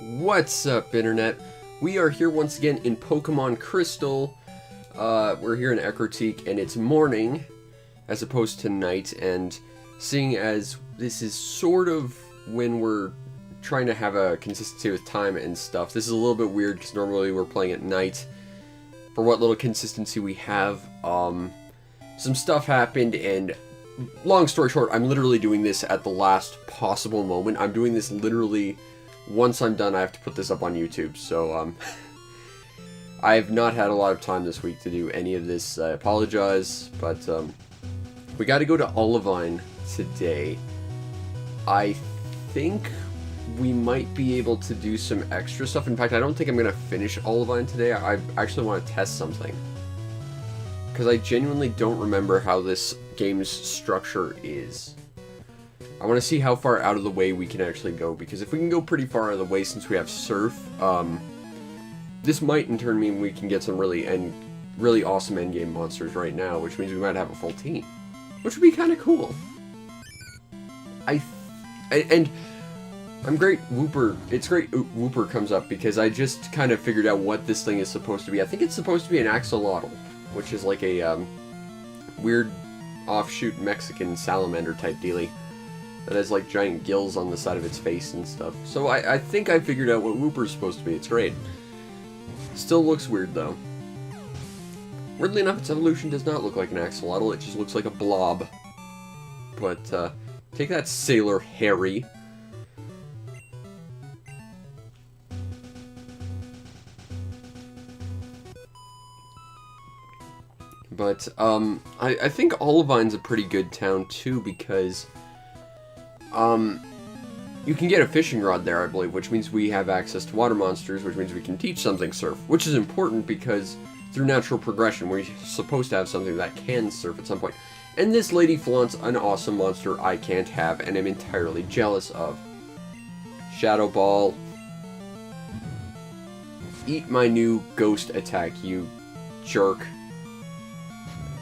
What's up, Internet? We are here once again in Pokemon Crystal. We're here in Ecruteak, and it's morning as opposed to night, and seeing as this is sort of when we're trying to have a consistency with time and stuff, this is a little bit weird because normally we're playing at night. For what little consistency we have, some stuff happened, and long story short, I'm literally doing this at the last possible moment. I'm doing this literally once I'm done. I have to put this up on YouTube, so I've not had a lot of time this week to do any of this. I apologize, but we got to go to Olivine today. I think we might be able to do some extra stuff. In fact, I don't think I'm going to finish Olivine today. I actually want to test something, because I genuinely don't remember how this game's structure is. I want to see how far out of the way we can actually go, because if we can go pretty far out of the way since we have Surf, this might in turn mean we can get some really awesome endgame monsters right now, which means we might have a full team, which would be kind of cool. And I'm great Wooper. It's great Wooper comes up because I just kind of figured out what this thing is supposed to be. I think it's supposed to be an axolotl, which is like a weird offshoot Mexican salamander type dealie that has like giant gills on the side of its face and stuff. So I think I figured out what Wooper's supposed to be. It's great. Still looks weird though. Weirdly enough, its evolution does not look like an axolotl. It just looks like a blob. But take that, Sailor Harry. But I think Olivine's a pretty good town too, because you can get a fishing rod there, I believe, which means we have access to water monsters, which means we can teach something surf, which is important because through natural progression we're supposed to have something that can surf at some point. And this lady flaunts an awesome monster I can't have and am entirely jealous of. Shadow Ball. Eat my new ghost attack, you jerk.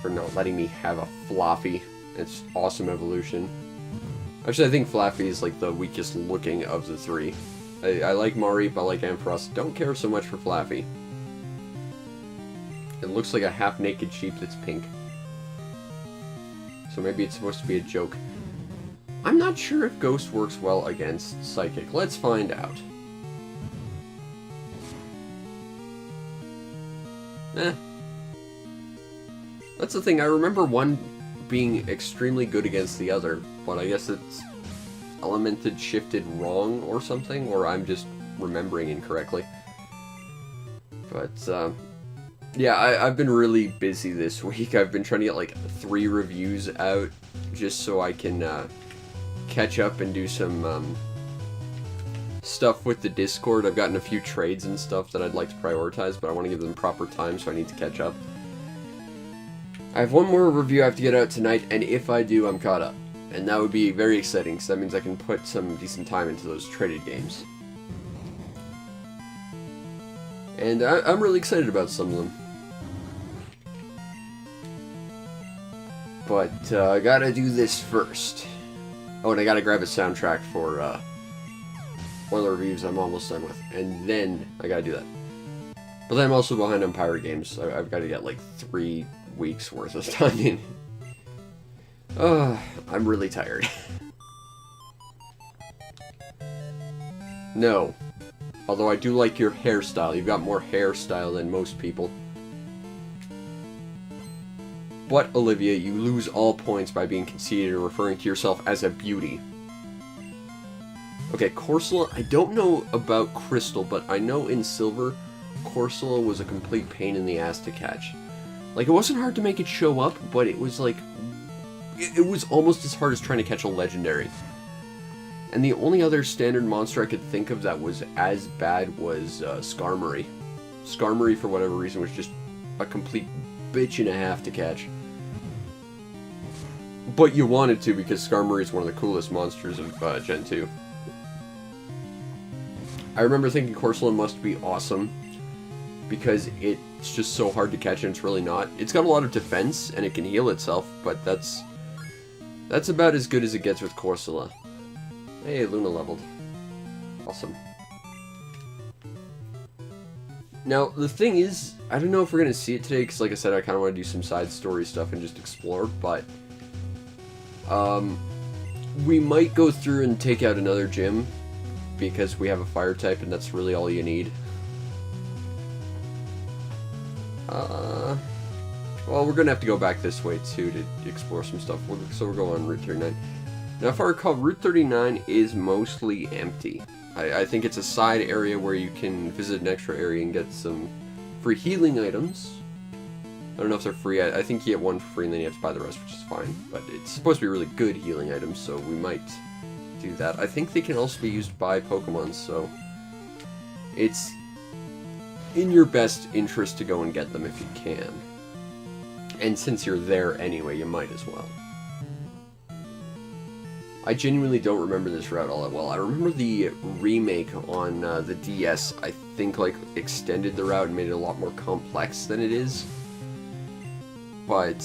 For not letting me have a Fluffy. It's awesome evolution. Actually, I think Fluffy is like the weakest looking of the three. I like Mareep, I like Ampharos. Don't care so much for Fluffy. It looks like a half-naked sheep that's pink. So maybe it's supposed to be a joke. I'm not sure if Ghost works well against Psychic. Let's find out. That's the thing, I remember one being extremely good against the other, but I guess it's elemented shifted wrong or something, or I'm just remembering incorrectly. But, yeah, I've been really busy this week. I've been trying to get like 3 reviews out, just so I can catch up and do some stuff with the Discord. I've gotten a few trades and stuff that I'd like to prioritize, but I want to give them proper time, so I need to catch up. I have one more review I have to get out tonight, and if I do, I'm caught up. And that would be very exciting, because that means I can put some decent time into those traded games. And I'm really excited about some of them. But I gotta do this first. Oh, and I gotta grab a soundtrack for one of the reviews I'm almost done with. And then I gotta do that. But then I'm also behind on Pirate Games, so I've got to get like 3 weeks worth of time in. I'm really tired. No. Although I do like your hairstyle. You've got more hairstyle than most people. But, Olivia, you lose all points by being conceited and referring to yourself as a beauty. Okay, Corsola, I don't know about Crystal, but I know in Silver, Corsola was a complete pain in the ass to catch. Like, it wasn't hard to make it show up, but it was like... It was almost as hard as trying to catch a legendary. And the only other standard monster I could think of that was as bad was Skarmory. Skarmory, for whatever reason, was just a complete bitch and a half to catch. But you wanted to, because Skarmory is one of the coolest monsters of Gen 2. I remember thinking Corsola must be awesome, because it's just so hard to catch and it's really not. It's got a lot of defense and it can heal itself, but that's about as good as it gets with Corsola. Hey, Luna leveled. Awesome. Now, the thing is, I don't know if we're going to see it today, because like I said, I kind of want to do some side story stuff and just explore, but we might go through and take out another gym, because we have a fire type, and that's really all you need. Well, we're going to have to go back this way, too, to explore some stuff, so we're going on Route 39. Now, if I recall, Route 39 is mostly empty. I think it's a side area where you can visit an extra area and get some free healing items. I don't know if they're free. I think you get one for free and then you have to buy the rest, which is fine. But it's supposed to be really good healing items, so we might do that. I think they can also be used by Pokemon, so it's in your best interest to go and get them if you can. And since you're there anyway, you might as well. I genuinely don't remember this route all that well. I remember the remake on the DS, I think, like, extended the route and made it a lot more complex than it is. But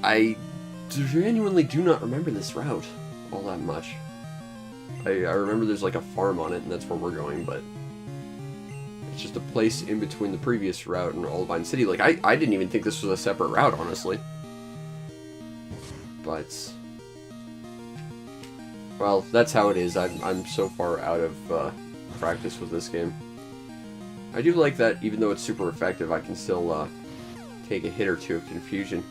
I genuinely do not remember this route all that much. I remember there's, like, a farm on it, and that's where we're going, but it's just a place in between the previous route and Olivine City. Like, I didn't even think this was a separate route, honestly. But well, that's how it is. I'm so far out of practice with this game. I do like that, even though it's super effective, I can still take a hit or two of confusion.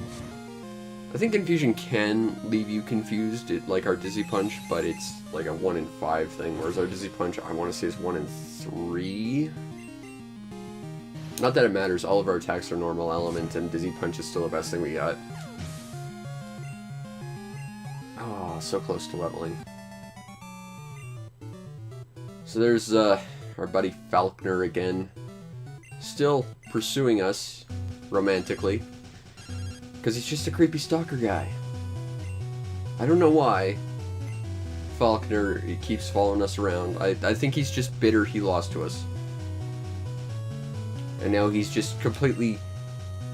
I think confusion can leave you confused, like our Dizzy Punch, but it's like a 1 in 5 thing, whereas our Dizzy Punch, I want to say, is 1 in 3. Not that it matters, all of our attacks are normal element, and Dizzy Punch is still the best thing we got. Oh, so close to leveling. So there's our buddy Falkner again, still pursuing us romantically, because he's just a creepy stalker guy. I don't know why Falkner keeps following us around. I think he's just bitter he lost to us. And now he's just completely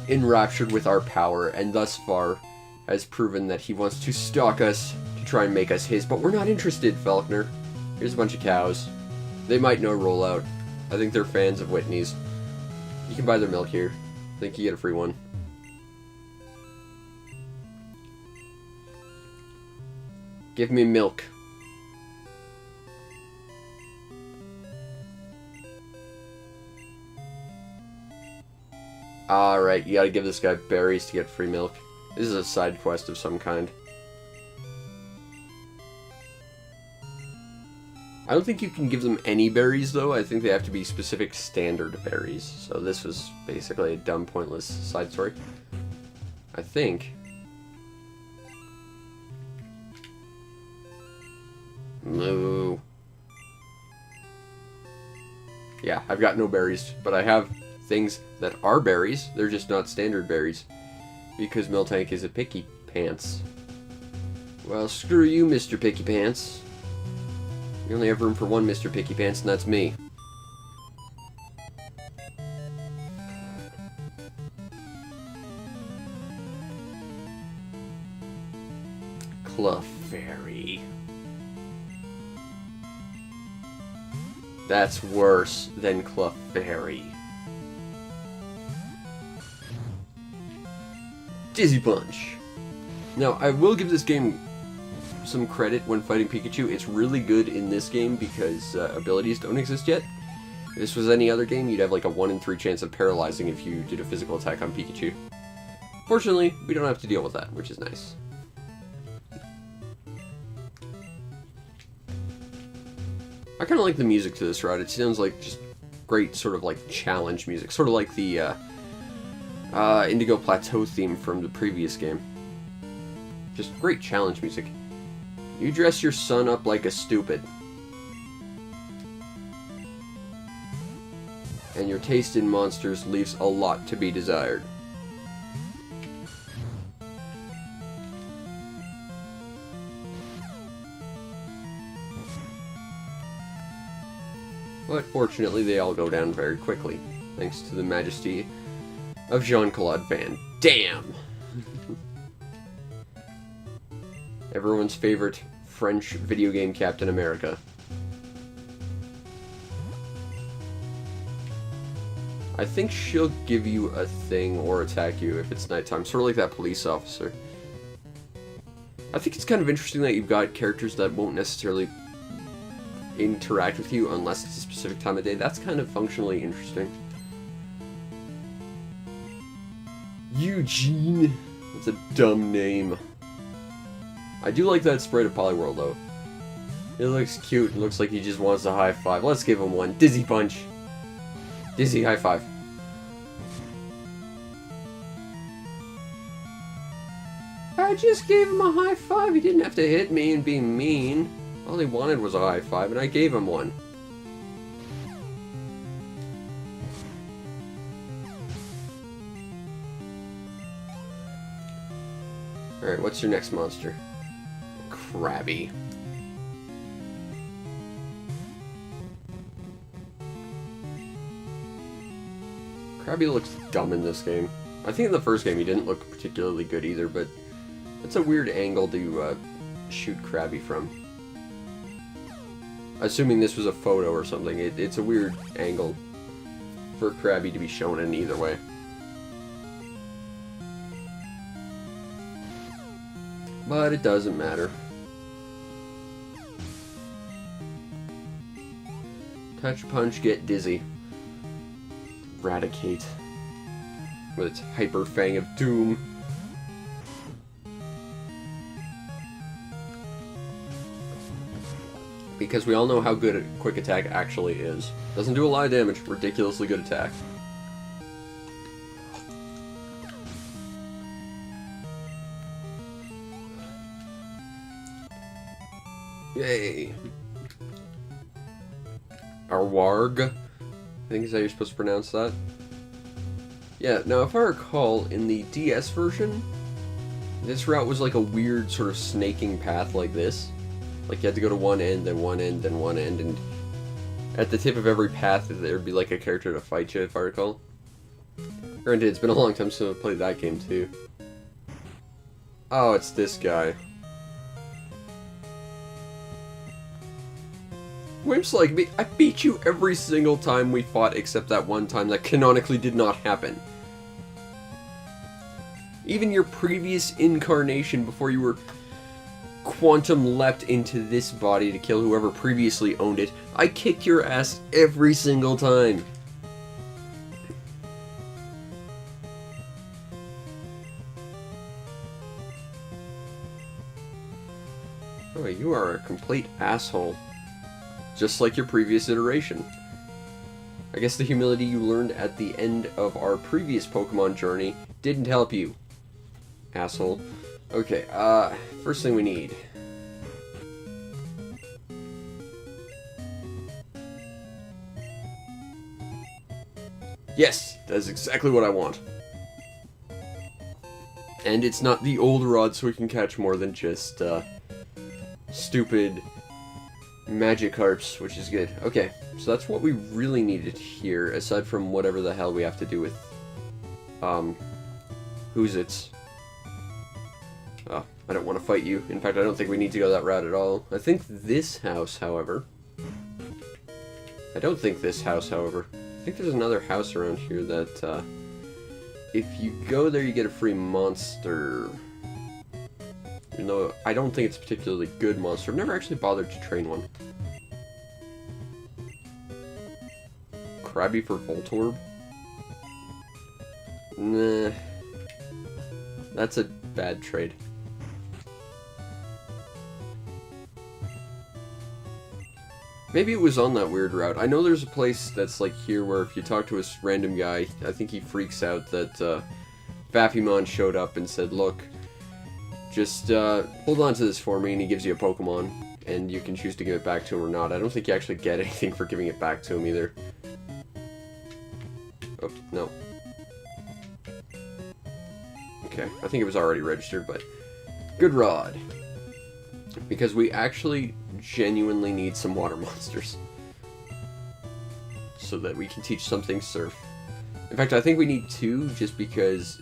enraptured with our power, and thus far has proven that he wants to stalk us to try and make us his, but we're not interested, Falkner. Here's a bunch of cows. They might know Rollout. I think they're fans of Whitney's. You can buy their milk here. I think you get a free one. Give me milk. Alright, you gotta give this guy berries to get free milk. This is a side quest of some kind. I don't think you can give them any berries, though. I think they have to be specific standard berries. So this was basically a dumb, pointless side story. I think. Moo. Yeah, I've got no berries, but I have things that are berries. They're just not standard berries. Because Miltank is a picky pants. Well, screw you, Mr. Picky Pants. We only have room for one Mr. Picky Pants, and that's me. Clefairy. That's worse than Clefairy. Dizzy Punch. Now, I will give this game some credit when fighting Pikachu. It's really good in this game because abilities don't exist yet. If this was any other game, you'd have like a 1 in 3 chance of paralyzing if you did a physical attack on Pikachu. Fortunately, we don't have to deal with that, which is nice. I kind of like the music to this route. It sounds like just great sort of like challenge music. Sort of like the Indigo Plateau theme from the previous game. Just great challenge music. You dress your son up like a stupid. And your taste in monsters leaves a lot to be desired. But fortunately, they all go down very quickly, thanks to the majesty of Jean-Claude Van Damme. Everyone's favorite French video game Captain America. I think she'll give you a thing or attack you if it's nighttime, sort of like that police officer. I think it's kind of interesting that you've got characters that won't necessarily interact with you unless it's a specific time of day. That's kind of functionally interesting. Eugene. That's a dumb name. I do like that sprite of Poliworld, though. It looks cute. It looks like he just wants a high five. Let's give him one. Dizzy punch. Dizzy high five. I just gave him a high five. He didn't have to hit me and be mean. All he wanted was a high five, and I gave him one. Alright, what's your next monster? Krabby. Krabby looks dumb in this game. I think in the first game he didn't look particularly good either, but it's a weird angle to shoot Krabby from. Assuming this was a photo or something, it's a weird angle for Krabby to be shown in either way. But it doesn't matter. Touch, punch, get dizzy. Eradicate. With its Hyper Fang of Doom. Because we all know how good Quick Attack actually is. Doesn't do a lot of damage, ridiculously good attack. Yay! Arwarg, I think is how you're supposed to pronounce that. Yeah, now if I recall, in the DS version, this route was like a weird sort of snaking path like this. Like you had to go to one end, then one end, then one end, and at the tip of every path there'd be like a character to fight you, if I recall. Granted, it's been a long time since I played that game too. Oh, it's this guy. Wimp's like me. I beat you every single time we fought except that one time that canonically did not happen. Even your previous incarnation before you were quantum leapt into this body to kill whoever previously owned it, I kicked your ass every single time. Oh, you are a complete asshole. Just like your previous iteration. I guess the humility you learned at the end of our previous Pokemon journey didn't help you. Asshole. Okay, first thing we need. Yes, that's exactly what I want. And it's not the old rod, so we can catch more than just, stupid Magikarps, which is good. Okay, so that's what we really needed here, aside from whatever the hell we have to do with, Who's-Its. Oh, I don't want to fight you. In fact, I don't think we need to go that route at all. I think this house, however... I don't think this house, however. I think there's another house around here that, if you go there, you get a free monster. Even though I don't think it's a particularly good monster. I've never actually bothered to train one. Krabby for Voltorb? Nah. That's a bad trade. Maybe it was on that weird route. I know there's a place that's like here where if you talk to a random guy, I think he freaks out that Vaffymon showed up and said, look, just hold on to this for me, and he gives you a Pokemon, and you can choose to give it back to him or not. I don't think you actually get anything for giving it back to him either. Oh, no. Okay, I think it was already registered, but good rod. Because we actually genuinely need some water monsters. So that we can teach something surf. In fact, I think we need 2, just because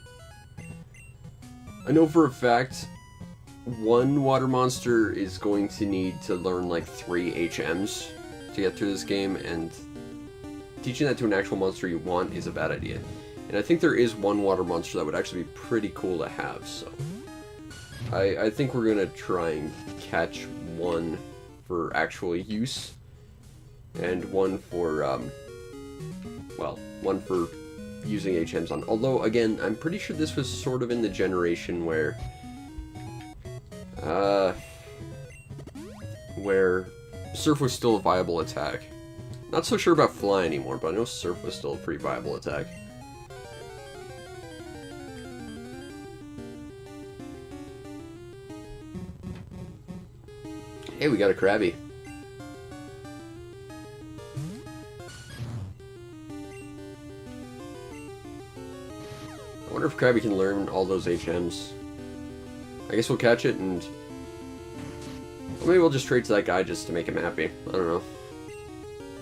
I know for a fact one water monster is going to need to learn like 3 HMs to get through this game, and teaching that to an actual monster you want is a bad idea. And I think there is one water monster that would actually be pretty cool to have, so... I think we're gonna try and catch one for actual use, and one for, well, one for using HMs on. Although, again, I'm pretty sure this was sort of in the generation where Surf was still a viable attack. Not so sure about Fly anymore, but I know Surf was still a pretty viable attack. Hey, we got a Krabby. I wonder if Krabby can learn all those HMs. I guess we'll catch it and... Or maybe we'll just trade to that guy just to make him happy. I don't know.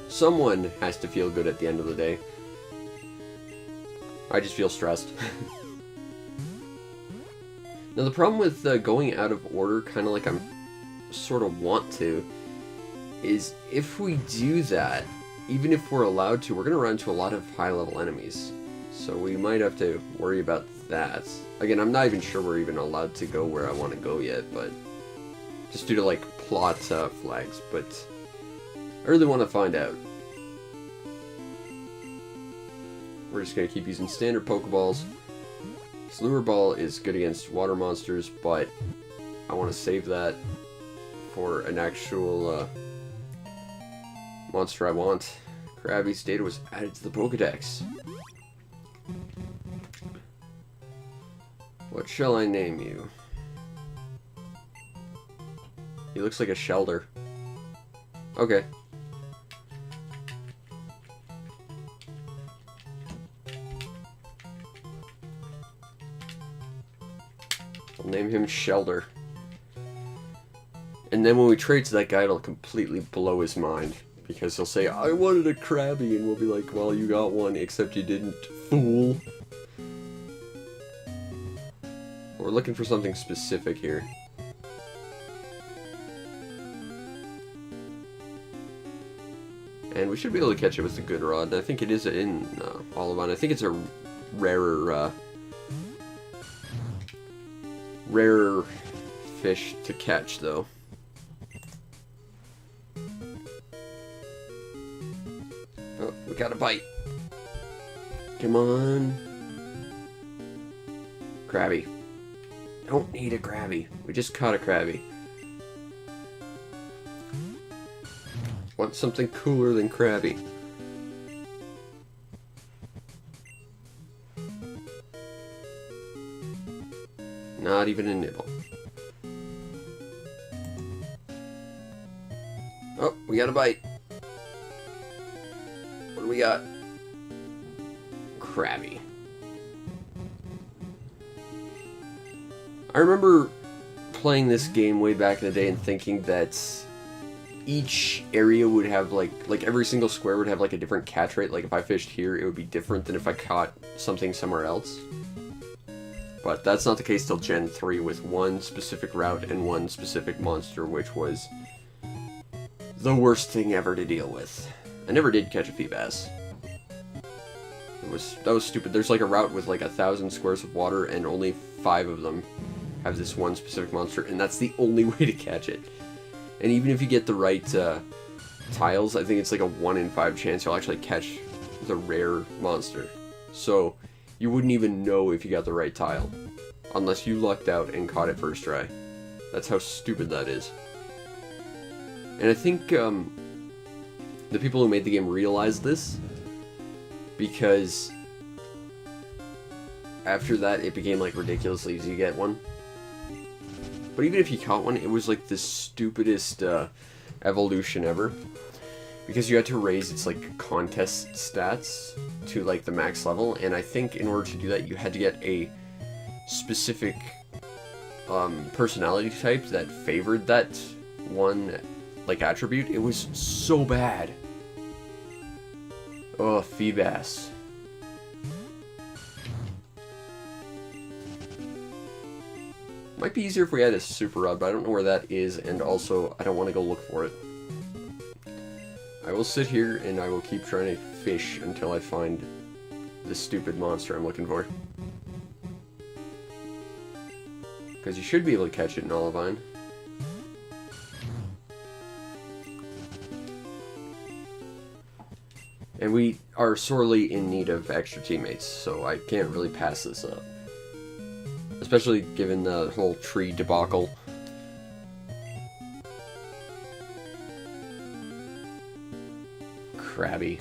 Someone has to feel good at the end of the day. I just feel stressed. Now the problem with going out of order, kind of like I'm sort of want to, is if we do that, even if we're allowed to, we're going to run into a lot of high-level enemies. So we might have to worry about that. Again, I'm not even sure we're even allowed to go where I want to go yet, but just due to, like, plot flags, but I really want to find out. We're just going to keep using standard Pokeballs. This Lure Ball is good against water monsters, but I want to save that for an actual monster I want. Krabby's data was added to the Pokedex. What shall I name you? He looks like a Shelder. Okay. I'll name him Shelder. And then when we trade to that guy, it'll completely blow his mind. Because he'll say, I wanted a Krabby, and we'll be like, well, you got one, except you didn't, fool. We're looking for something specific here. And we should be able to catch it with the good rod. I think it is in Olivine. I think it's a rarer fish to catch, though. Oh, we got a bite. Come on. Krabby. Don't need a Krabby. We just caught a Krabby. Want something cooler than Krabby. Not even a nibble. Oh, we got a bite. What do we got? Krabby. I remember playing this game way back in the day and thinking that each area would have like every single square would have like a different catch rate. Like if I fished here, it would be different than if I caught something somewhere else. But that's not the case till Gen 3 with one specific route and one specific monster, which was the worst thing ever to deal with. I never did catch a Feebass. That was stupid. There's like a route with like 1,000 squares of water and only 5 of them have this one specific monster, and that's the only way to catch it. And even if you get the right tiles, I think it's like a 1 in 5 chance you'll actually catch the rare monster. So you wouldn't even know if you got the right tile, unless you lucked out and caught it first try. That's how stupid that is. And I think the people who made the game realized this, because after that it became like ridiculously easy to get one. But even if you caught one, it was like the stupidest evolution ever, because you had to raise its like contest stats to like the max level, and I think in order to do that you had to get a specific personality type that favored that one like attribute. It was so bad. Oh, Feebass. Might be easier if we had a Super Rod, but I don't know where that is, and also I don't want to go look for it. I will sit here and I will keep trying to fish until I find this stupid monster I'm looking for. Because you should be able to catch it in Olivine. And we are sorely in need of extra teammates, so I can't really pass this up. Especially given the whole tree debacle. Crabby.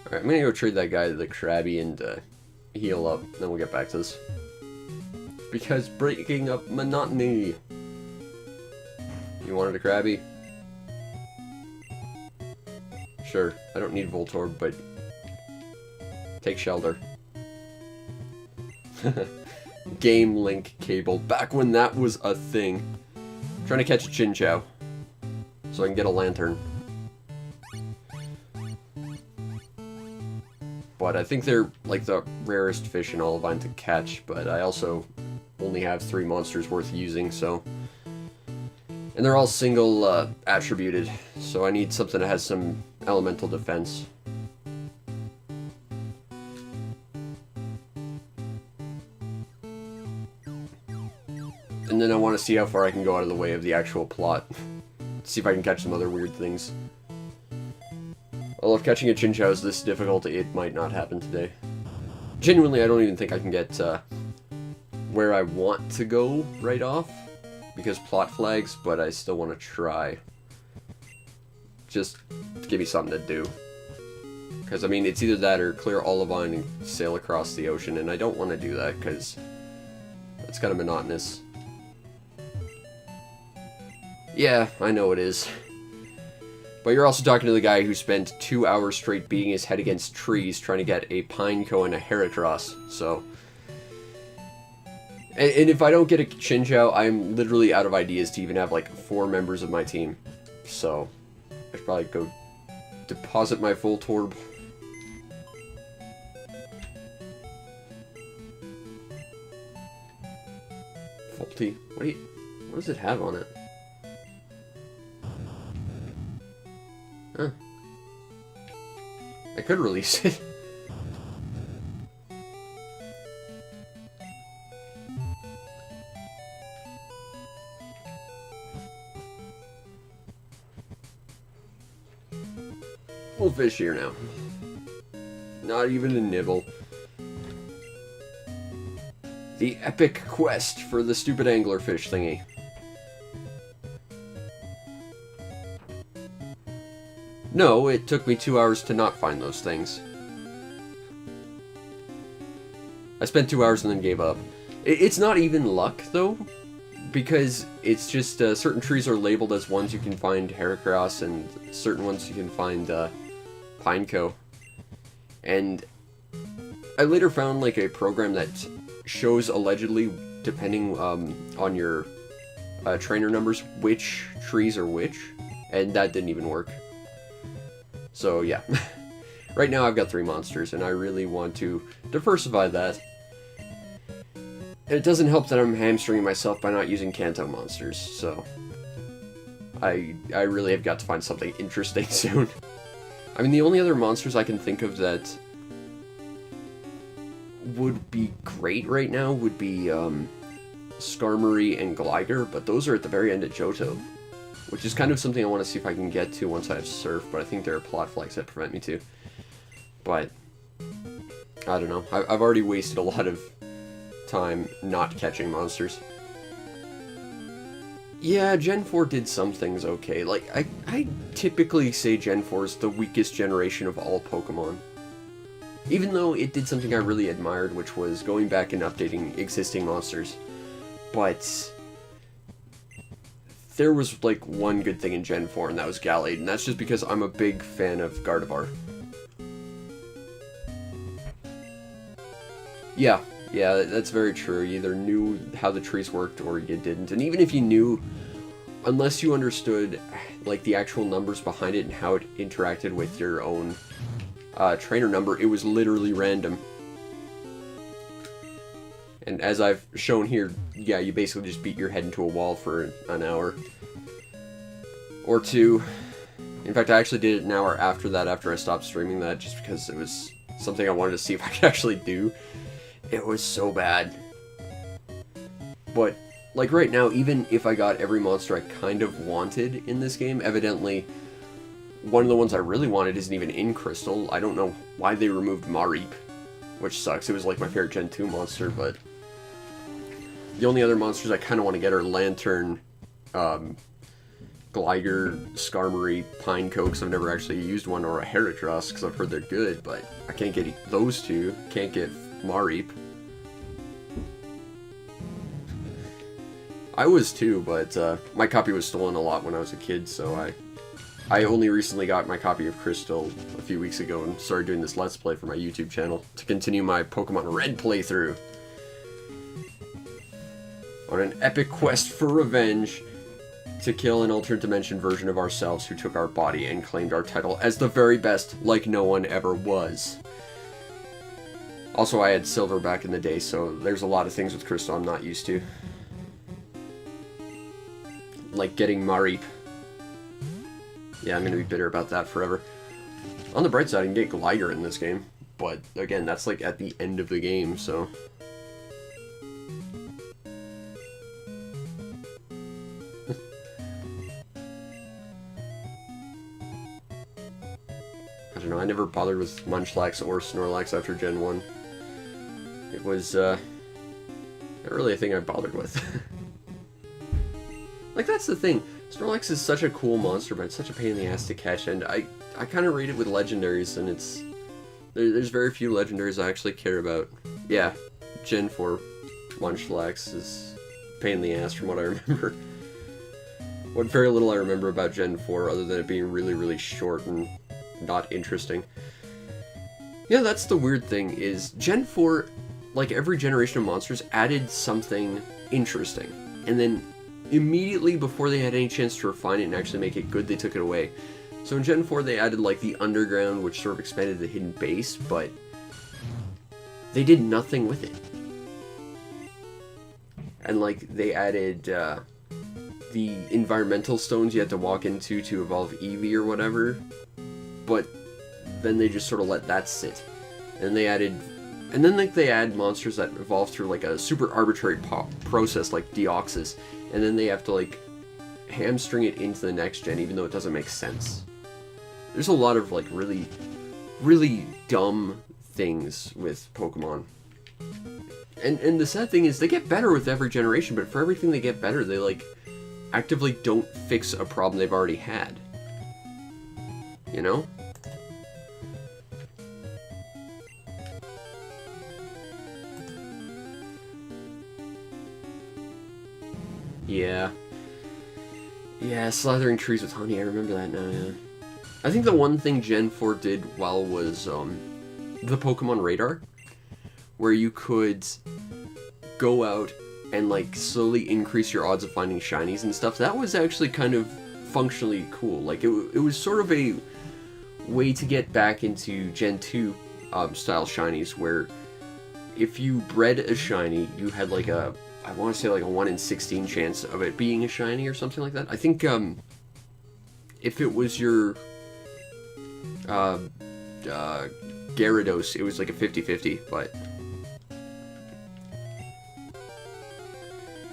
Alright, I'm gonna go trade that guy to the Krabby and heal up, then we'll get back to this. Because breaking up monotony. You wanted a Krabby? Sure, I don't need Voltorb, but take shelter. Game Link cable, back when that was a thing. I'm trying to catch a Chinchou, so I can get a lantern. But I think they're like the rarest fish in Olivine to catch, but I also only have 3 monsters worth using, so... And they're all single attributed, so I need something that has some elemental defense. And then I want to see how far I can go out of the way of the actual plot. See if I can catch some other weird things. Although if catching a Chinchou is this difficult, it might not happen today. Genuinely, I don't even think I can get where I want to go right off. Because plot flags, but I still want to try. Just to give me something to do. Because, I mean, it's either that or clear Olivine and sail across the ocean, and I don't want to do that, because it's kind of monotonous. Yeah, I know it is. But you're also talking to the guy who spent 2 hours straight beating his head against trees trying to get a Pineco and a Heracross, so... And if I don't get a Chinchou, I'm literally out of ideas to even have, like, 4 members of my team. So, I should probably go deposit my Voltorb. Faulty? What does it have on it? Huh. I could release it. Full fish here now. Not even a nibble. The epic quest for the stupid anglerfish thingy. No, it took me 2 hours to not find those things. I spent 2 hours and then gave up. It's not even luck, though, because it's just certain trees are labeled as ones you can find Heracross, and certain ones you can find Pineco. And I later found like a program that shows allegedly, depending on your trainer numbers, which trees are which, and that didn't even work. So yeah, right now I've got 3 monsters, and I really want to diversify that. And it doesn't help that I'm hamstringing myself by not using Kanto monsters, so... I really have got to find something interesting soon. I mean, the only other monsters I can think of that would be great right now would be Skarmory and Gligar, but those are at the very end of Johto. Which is kind of something I want to see if I can get to once I have Surf, but I think there are plot flags that prevent me to. But, I don't know. I've already wasted a lot of time not catching monsters. Yeah, Gen 4 did some things okay. Like, I typically say Gen 4 is the weakest generation of all Pokemon. Even though it did something I really admired, which was going back and updating existing monsters. But there was, like, one good thing in Gen 4, and that was Gallade, and that's just because I'm a big fan of Gardevoir. Yeah, that's very true. You either knew how the trees worked or you didn't. And even if you knew, unless you understood, like, the actual numbers behind it and how it interacted with your own trainer number, it was literally random. And as I've shown here, yeah, you basically just beat your head into a wall for an hour. Or two. In fact, I actually did it an hour after that, after I stopped streaming that, just because it was something I wanted to see if I could actually do. It was so bad. But, like right now, even if I got every monster I kind of wanted in this game, evidently, one of the ones I really wanted isn't even in Crystal. I don't know why they removed Mareep, which sucks. It was like my favorite Gen 2 monster, but the only other monsters I kind of want to get are Lantern, Gligar, Skarmory, Pineco, because I've never actually used one, or a Heracross, because I've heard they're good, but I can't get those two. Can't get Mareep. I was too, but my copy was stolen a lot when I was a kid, so I only recently got my copy of Crystal a few weeks ago and started doing this Let's Play for my YouTube channel to continue my Pokemon Red playthrough. On an epic quest for revenge to kill an alternate dimension version of ourselves who took our body and claimed our title as the very best, like no one ever was. Also, I had Silver back in the day, so there's a lot of things with Crystal I'm not used to. Like getting Mareep. Yeah, I'm gonna be bitter about that forever. On the bright side, I can get Gligar in this game, but again, that's like at the end of the game, so... I don't know, I never bothered with Munchlax or Snorlax after Gen 1. It was, not really a thing I bothered with. Like, that's the thing. Snorlax is such a cool monster, but it's such a pain in the ass to catch, and I kind of rate it with legendaries, and it's... There's very few legendaries I actually care about. Yeah, Gen 4 Munchlax is a pain in the ass from what I remember. What very little I remember about Gen 4, other than it being really, really short and not interesting. Yeah, that's the weird thing, is Gen 4, like every generation of monsters, added something interesting, and then immediately before they had any chance to refine it and actually make it good, they took it away. So in Gen 4 they added like the underground, which sort of expanded the hidden base, but they did nothing with it. And like they added the environmental stones you had to walk into to evolve Eevee or whatever, but then they just sort of let that sit. And they added... And then like they add monsters that evolve through like a super arbitrary process like Deoxys, and then they have to like hamstring it into the next gen even though it doesn't make sense. There's a lot of like really, really dumb things with Pokemon. And the sad thing is they get better with every generation, but for everything they get better, they like actively don't fix a problem they've already had. You know? Yeah. Yeah, slathering trees with honey, I remember that now, yeah. I think the one thing Gen 4 did well was, the Pokemon Radar, where you could go out and, like, slowly increase your odds of finding shinies and stuff. That was actually kind of functionally cool. Like, it was sort of a way to get back into Gen 2 style shinies, where if you bred a shiny, you had, like, I want to say like a 1 in 16 chance of it being a shiny or something like that. I think, if it was your, Gyarados, it was like a 50-50, but...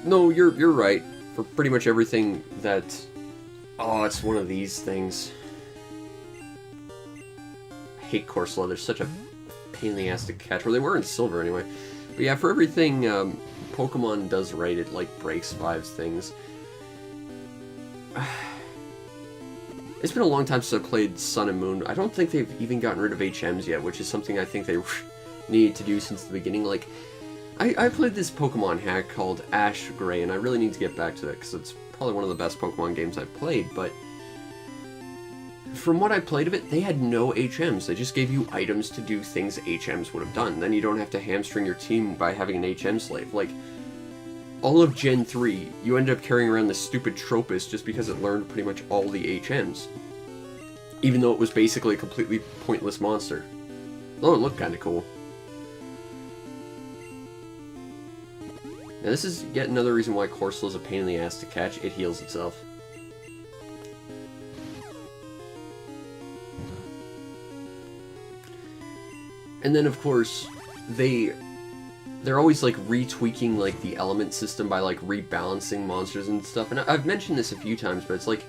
No, you're right. For pretty much everything that... Oh, it's one of these things. I hate Corsola, they're such a pain in the ass to catch. Well, they were in Silver anyway. But yeah, for everything, Pokemon does right, it like breaks 5 things. It's been a long time since I played Sun and Moon. I don't think they've even gotten rid of HMs yet, which is something I think they needed to do since the beginning. Like, I played this Pokemon hack called Ash Gray, and I really need to get back to it, because it's probably one of the best Pokemon games I've played, but from what I played of it, they had no HMs. They just gave you items to do things HMs would have done. Then you don't have to hamstring your team by having an HM slave. Like, all of Gen 3, you ended up carrying around this stupid Tropius just because it learned pretty much all the HMs. Even though it was basically a completely pointless monster. Though it looked kinda cool. Now this is yet another reason why Corsola is a pain in the ass to catch. It heals itself. And then, of course, they're always, like, retweaking, like, the element system by, like, rebalancing monsters and stuff. And I've mentioned this a few times, but it's like,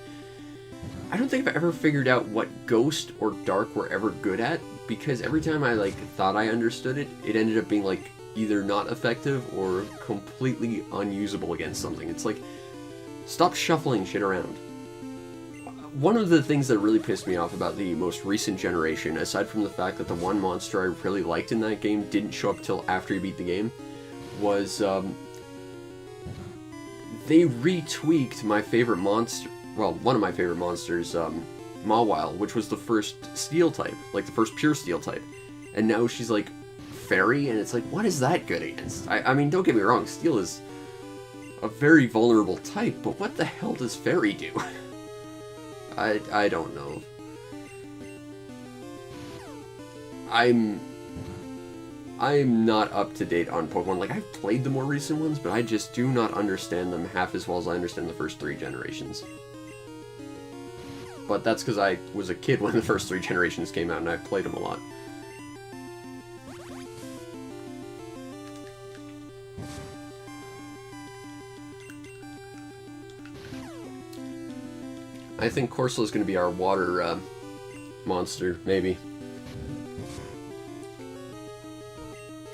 I don't think I've ever figured out what Ghost or Dark were ever good at, because every time I, like, thought I understood it, it ended up being, like, either not effective or completely unusable against something. It's like, stop shuffling shit around. One of the things that really pissed me off about the most recent generation, aside from the fact that the one monster I really liked in that game didn't show up till after you beat the game, was they retweaked my favorite monster, well, one of my favorite monsters, Mawile, which was the first steel type, like the first pure steel type. And now she's like fairy, and it's like, what is that good against? I mean, don't get me wrong, steel is a very vulnerable type, but what the hell does fairy do? I don't know. I'm not up to date on Pokemon. Like, I've played the more recent ones, but I just do not understand them half as well as I understand the first 3 generations. But that's because I was a kid when the first 3 generations came out, and I played them a lot. I think Corsola is going to be our water monster, maybe.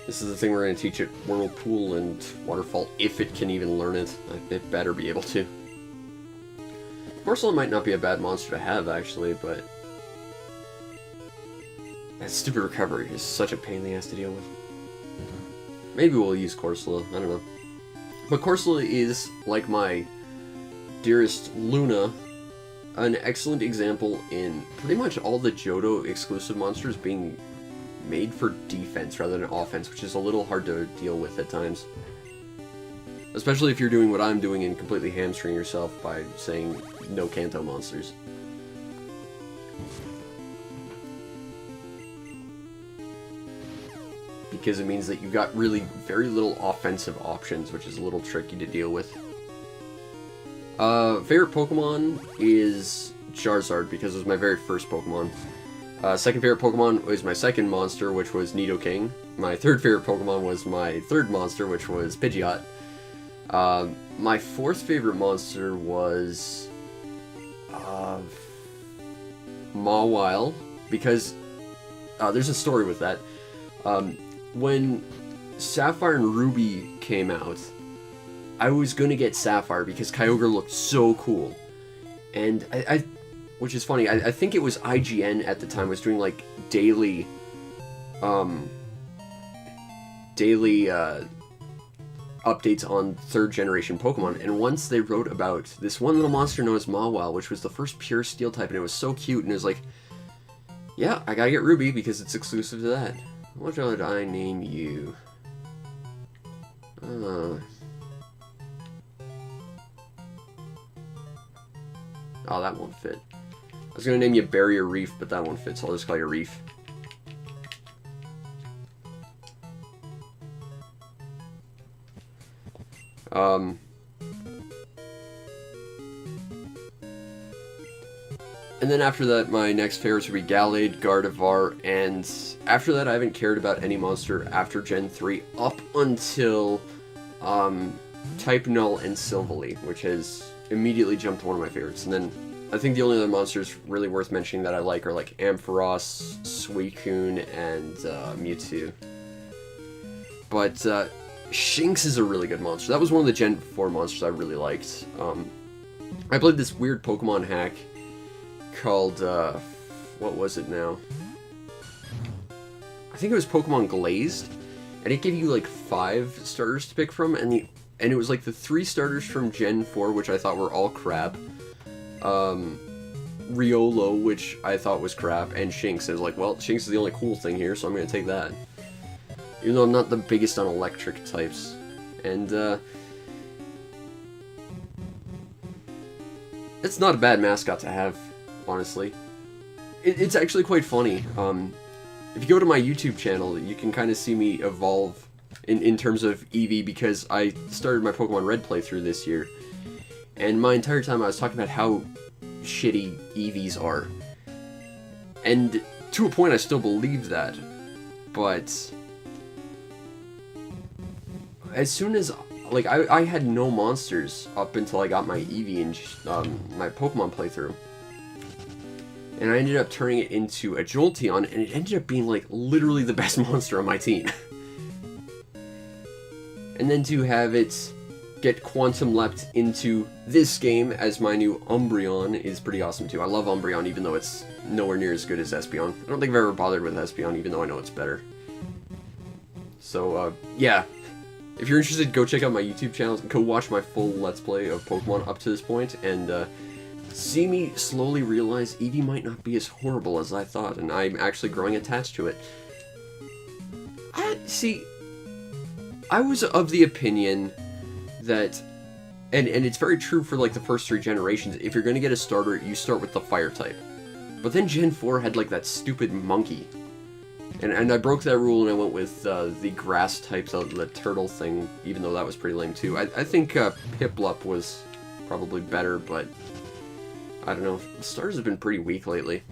This is the thing we're going to teach it, Whirlpool and Waterfall, if it can even learn it. It better be able to. Corsola might not be a bad monster to have, actually, but that stupid recovery is such a pain in the ass to deal with. Maybe we'll use Corsola, I don't know. But Corsola is, like my dearest Luna, an excellent example in pretty much all the Johto exclusive monsters being made for defense rather than offense, which is a little hard to deal with at times. Especially if you're doing what I'm doing and completely hamstring yourself by saying no Kanto monsters. Because it means that you've got really very little offensive options, which is a little tricky to deal with. Favorite Pokemon is Charizard, because it was my very first Pokemon. Second favorite Pokemon was my second monster, which was Nidoking. My third favorite Pokemon was my third monster, which was Pidgeot. My fourth favorite monster was Mawile, because there's a story with that. When Sapphire and Ruby came out, I was gonna get Sapphire because Kyogre looked so cool, and I which is funny, I think it was IGN at the time was doing like daily updates on third generation Pokemon, and once they wrote about this one little monster known as Mawile, which was the first pure steel type, and it was so cute, and it was like, yeah, I gotta get Ruby because it's exclusive to that. What should I name you? Oh, that won't fit. I was gonna name you Barrier Reef, but that won't fit, so I'll just call you Reef. And then after that, my next favorites would be Gallade, Gardevoir, and after that I haven't cared about any monster after Gen 3 up until Type Null and Silvally, which has immediately jumped to one of my favorites. And then I think the only other monsters really worth mentioning that I like are like Ampharos, Suicune, and Mewtwo. But Shinx is a really good monster. That was one of the Gen 4 monsters I really liked. I played this weird Pokemon hack called, what was it now? I think it was Pokemon Glazed, and it gave you like 5 starters to pick from, and it was like the 3 starters from Gen 4, which I thought were all crap. Riolo, which I thought was crap, and Shinx. I was like, well, Shinx is the only cool thing here, so I'm gonna take that. Even though I'm not the biggest on electric types. And, it's not a bad mascot to have, honestly. It's actually quite funny. If you go to my YouTube channel, you can kind of see me evolve in terms of Eevee, because I started my Pokemon Red playthrough this year, and my entire time I was talking about how shitty Eevees are. And to a point I still believe that, but as soon as, like, I had no monsters up until I got my Eevee in my Pokemon playthrough. And I ended up turning it into a Jolteon, and it ended up being, like, literally the best monster on my team. And then to have it get Quantum Leapt into this game as my new Umbreon is pretty awesome too. I love Umbreon, even though it's nowhere near as good as Espeon. I don't think I've ever bothered with Espeon, even though I know it's better. So, yeah. If you're interested, go check out my YouTube channel, go watch my full Let's Play of Pokemon up to this point, and see me slowly realize Eevee might not be as horrible as I thought, and I'm actually growing attached to it. I was of the opinion that, and it's very true for like the first 3 generations, if you're going to get a starter, you start with the fire type. But then Gen 4 had like that stupid monkey. And I broke that rule and I went with the grass types, the turtle thing, even though that was pretty lame too. I think Piplup was probably better, but I don't know. The starters have been pretty weak lately.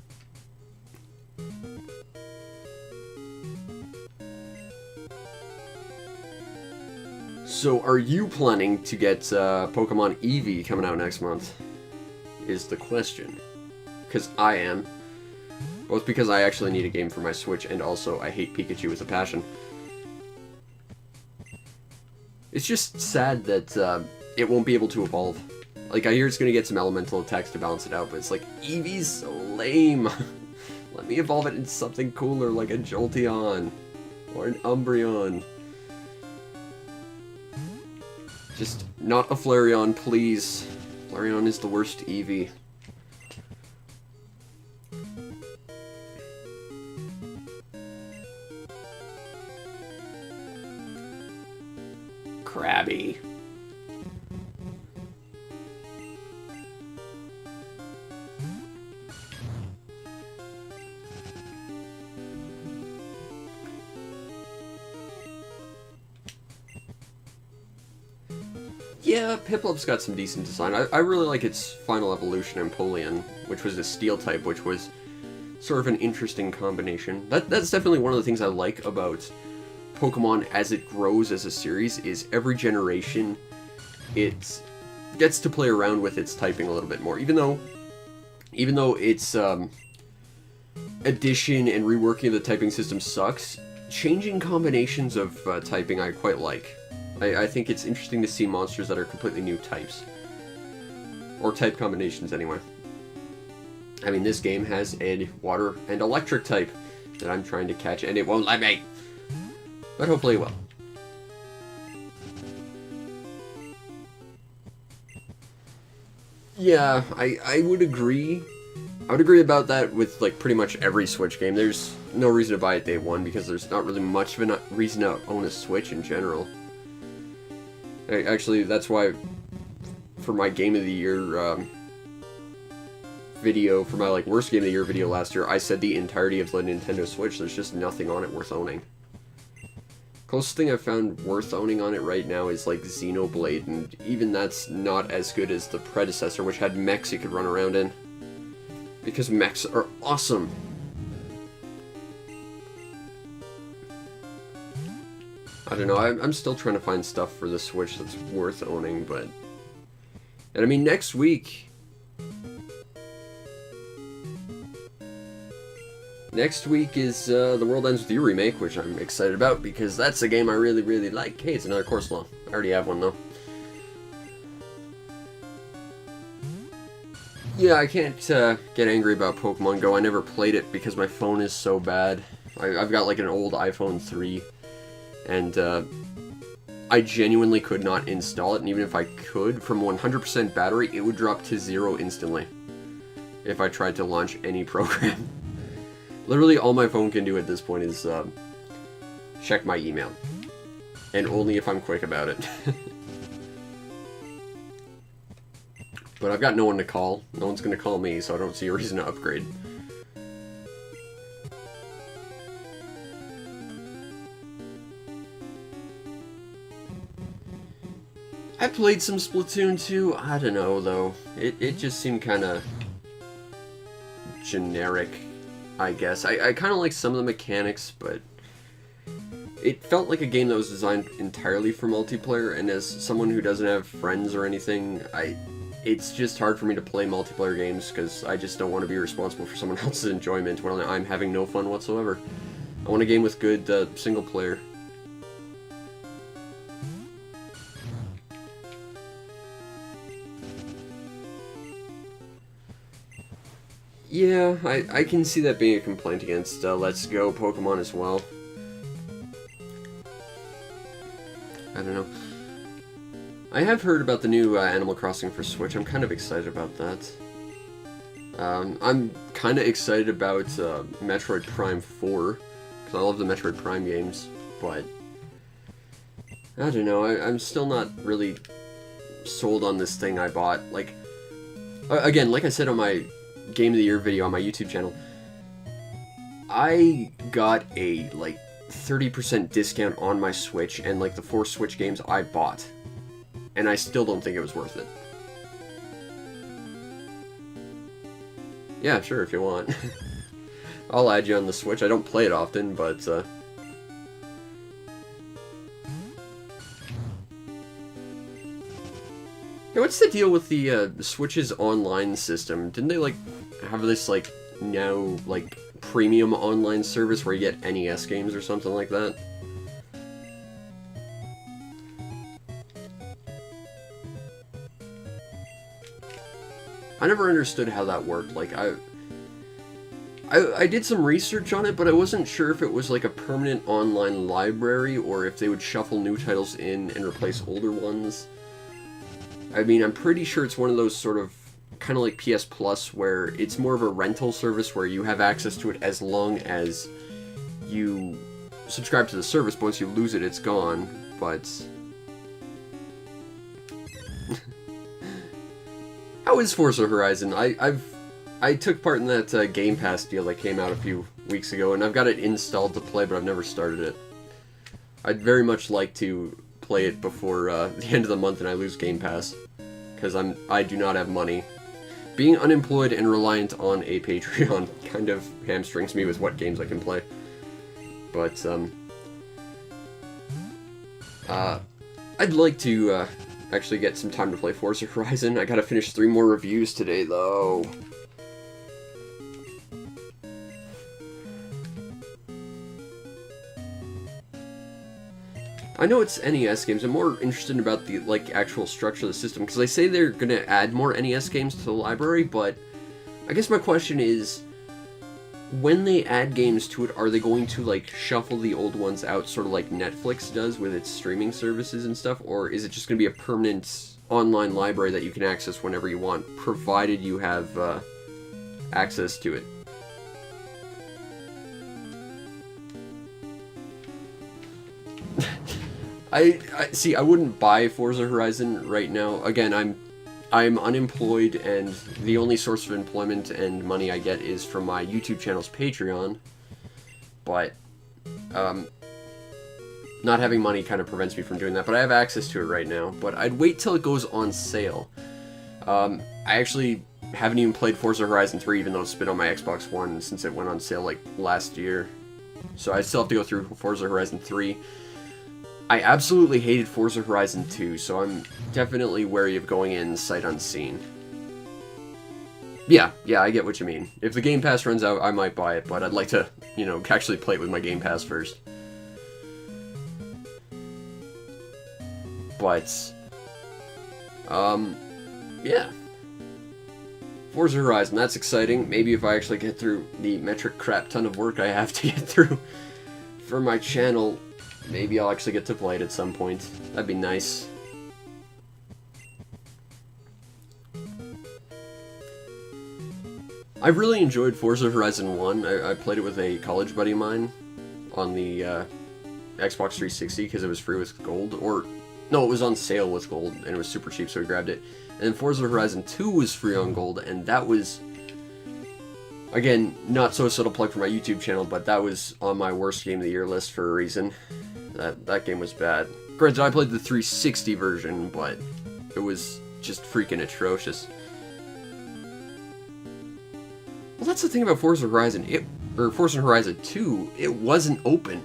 So, are you planning to get Pokemon Eevee coming out next month? Is the question. Because I am. Both because I actually need a game for my Switch, and also I hate Pikachu with a passion. It's just sad that it won't be able to evolve. Like, I hear it's going to get some elemental attacks to balance it out, but it's like, Eevee's so lame. Let me evolve it into something cooler, like a Jolteon. Or an Umbreon. Just not a Flareon, please. Flareon is the worst Eevee. Krabby. Yeah, Piplup's got some decent design. I really like its final evolution, Empoleon, which was a steel type, which was sort of an interesting combination. That's definitely one of the things I like about Pokemon as it grows as a series, is every generation it gets to play around with its typing a little bit more. Even though its addition and reworking of the typing system sucks, changing combinations of typing I quite like. I think it's interesting to see monsters that are completely new types. Or type combinations, anyway. I mean, this game has a water and electric type that I'm trying to catch, and it won't let me! But hopefully it will. Yeah, I would agree. I would agree about that with, like, pretty much every Switch game. There's no reason to buy it day one, because there's not really much of a reason to own a Switch in general. Actually, that's why, for my Game of the Year video, for my, like, worst Game of the Year video last year, I said the entirety of the Nintendo Switch. There's just nothing on it worth owning. Closest thing I've found worth owning on it right now is, like, Xenoblade, and even that's not as good as the predecessor, which had mechs you could run around in. Because mechs are awesome! I don't know, I'm still trying to find stuff for the Switch that's worth owning, but... And I mean, next week... Next week is The World Ends With You remake, which I'm excited about, because that's a game I really, really like. Hey, it's another course law. I already have one, though. Yeah, I can't get angry about Pokemon Go. I never played it because my phone is so bad. I've got, like, an old iPhone 3. And I genuinely could not install it, and even if I could, from 100% battery, it would drop to 0 instantly if I tried to launch any program. Literally, all my phone can do at this point is check my email. And only if I'm quick about it. But I've got no one to call. No one's going to call me, so I don't see a reason to upgrade. I played some Splatoon 2. I don't know, though. It just seemed kind of generic, I guess. I kind of like some of the mechanics, but it felt like a game that was designed entirely for multiplayer, and as someone who doesn't have friends or anything, it's just hard for me to play multiplayer games, because I just don't want to be responsible for someone else's enjoyment when I'm having no fun whatsoever. I want a game with good single player. Yeah, I can see that being a complaint against Let's Go Pokemon as well. I don't know. I have heard about the new Animal Crossing for Switch. I'm kind of excited about that. I'm kind of excited about Metroid Prime 4, because I love the Metroid Prime games, but I don't know, I'm still not really sold on this thing I bought. Like, again, like I said on my Game of the Year video on my YouTube channel, I got a, like, 30% discount on my Switch, and, like, the 4 Switch games I bought, and I still don't think it was worth it. Yeah, sure, if you want. I'll add you on the Switch. I don't play it often, but, Hey, what's the deal with the Switch's online system? Didn't they, like, have this, like, now, like, premium online service where you get NES games or something like that? I never understood how that worked. Like, I did some research on it, but I wasn't sure if it was like a permanent online library or if they would shuffle new titles in and replace older ones. I mean, I'm pretty sure it's one of those sort of kind of like PS Plus, where it's more of a rental service where you have access to it as long as you subscribe to the service, but once you lose it, it's gone. But how is Forza Horizon? I took part in that Game Pass deal that came out a few weeks ago, and I've got it installed to play, but I've never started it. I'd very much like to play it before the end of the month and I lose Game Pass, because I do not have money. Being unemployed and reliant on a Patreon kind of hamstrings me with what games I can play. But I'd like to actually get some time to play Forza Horizon. I gotta finish 3 more reviews today, though. I know it's NES games. I'm more interested about the, like, actual structure of the system, because they say they're gonna add more NES games to the library, but I guess my question is, when they add games to it, are they going to, like, shuffle the old ones out, sort of like Netflix does with its streaming services and stuff, or is it just gonna be a permanent online library that you can access whenever you want, provided you have access to it? I see. I wouldn't buy Forza Horizon right now. Again, I'm unemployed, and the only source of employment and money I get is from my YouTube channel's Patreon. But not having money kind of prevents me from doing that. But I have access to it right now. But I'd wait till it goes on sale. I actually haven't even played Forza Horizon 3, even though it's been on my Xbox One since it went on sale like last year. So I still have to go through Forza Horizon 3. I absolutely hated Forza Horizon 2, so I'm definitely wary of going in sight unseen. Yeah, I get what you mean. If the Game Pass runs out, I might buy it, but I'd like to, you know, actually play it with my Game Pass first. But, yeah. Forza Horizon, that's exciting. Maybe if I actually get through the metric crap ton of work I have to get through for my channel, maybe I'll actually get to play it at some point. That'd be nice. I really enjoyed Forza Horizon 1. I played it with a college buddy of mine on the Xbox 360 because it was free with gold. Or, no, it was on sale with gold, and it was super cheap, so we grabbed it. And then Forza Horizon 2 was free on gold, and that was, again, not so subtle plug for my YouTube channel, but that was on my worst game of the year list for a reason. That game was bad. Granted, I played the 360 version, but it was just freaking atrocious. Well, that's the thing about Forza Horizon. Forza Horizon 2, it wasn't open.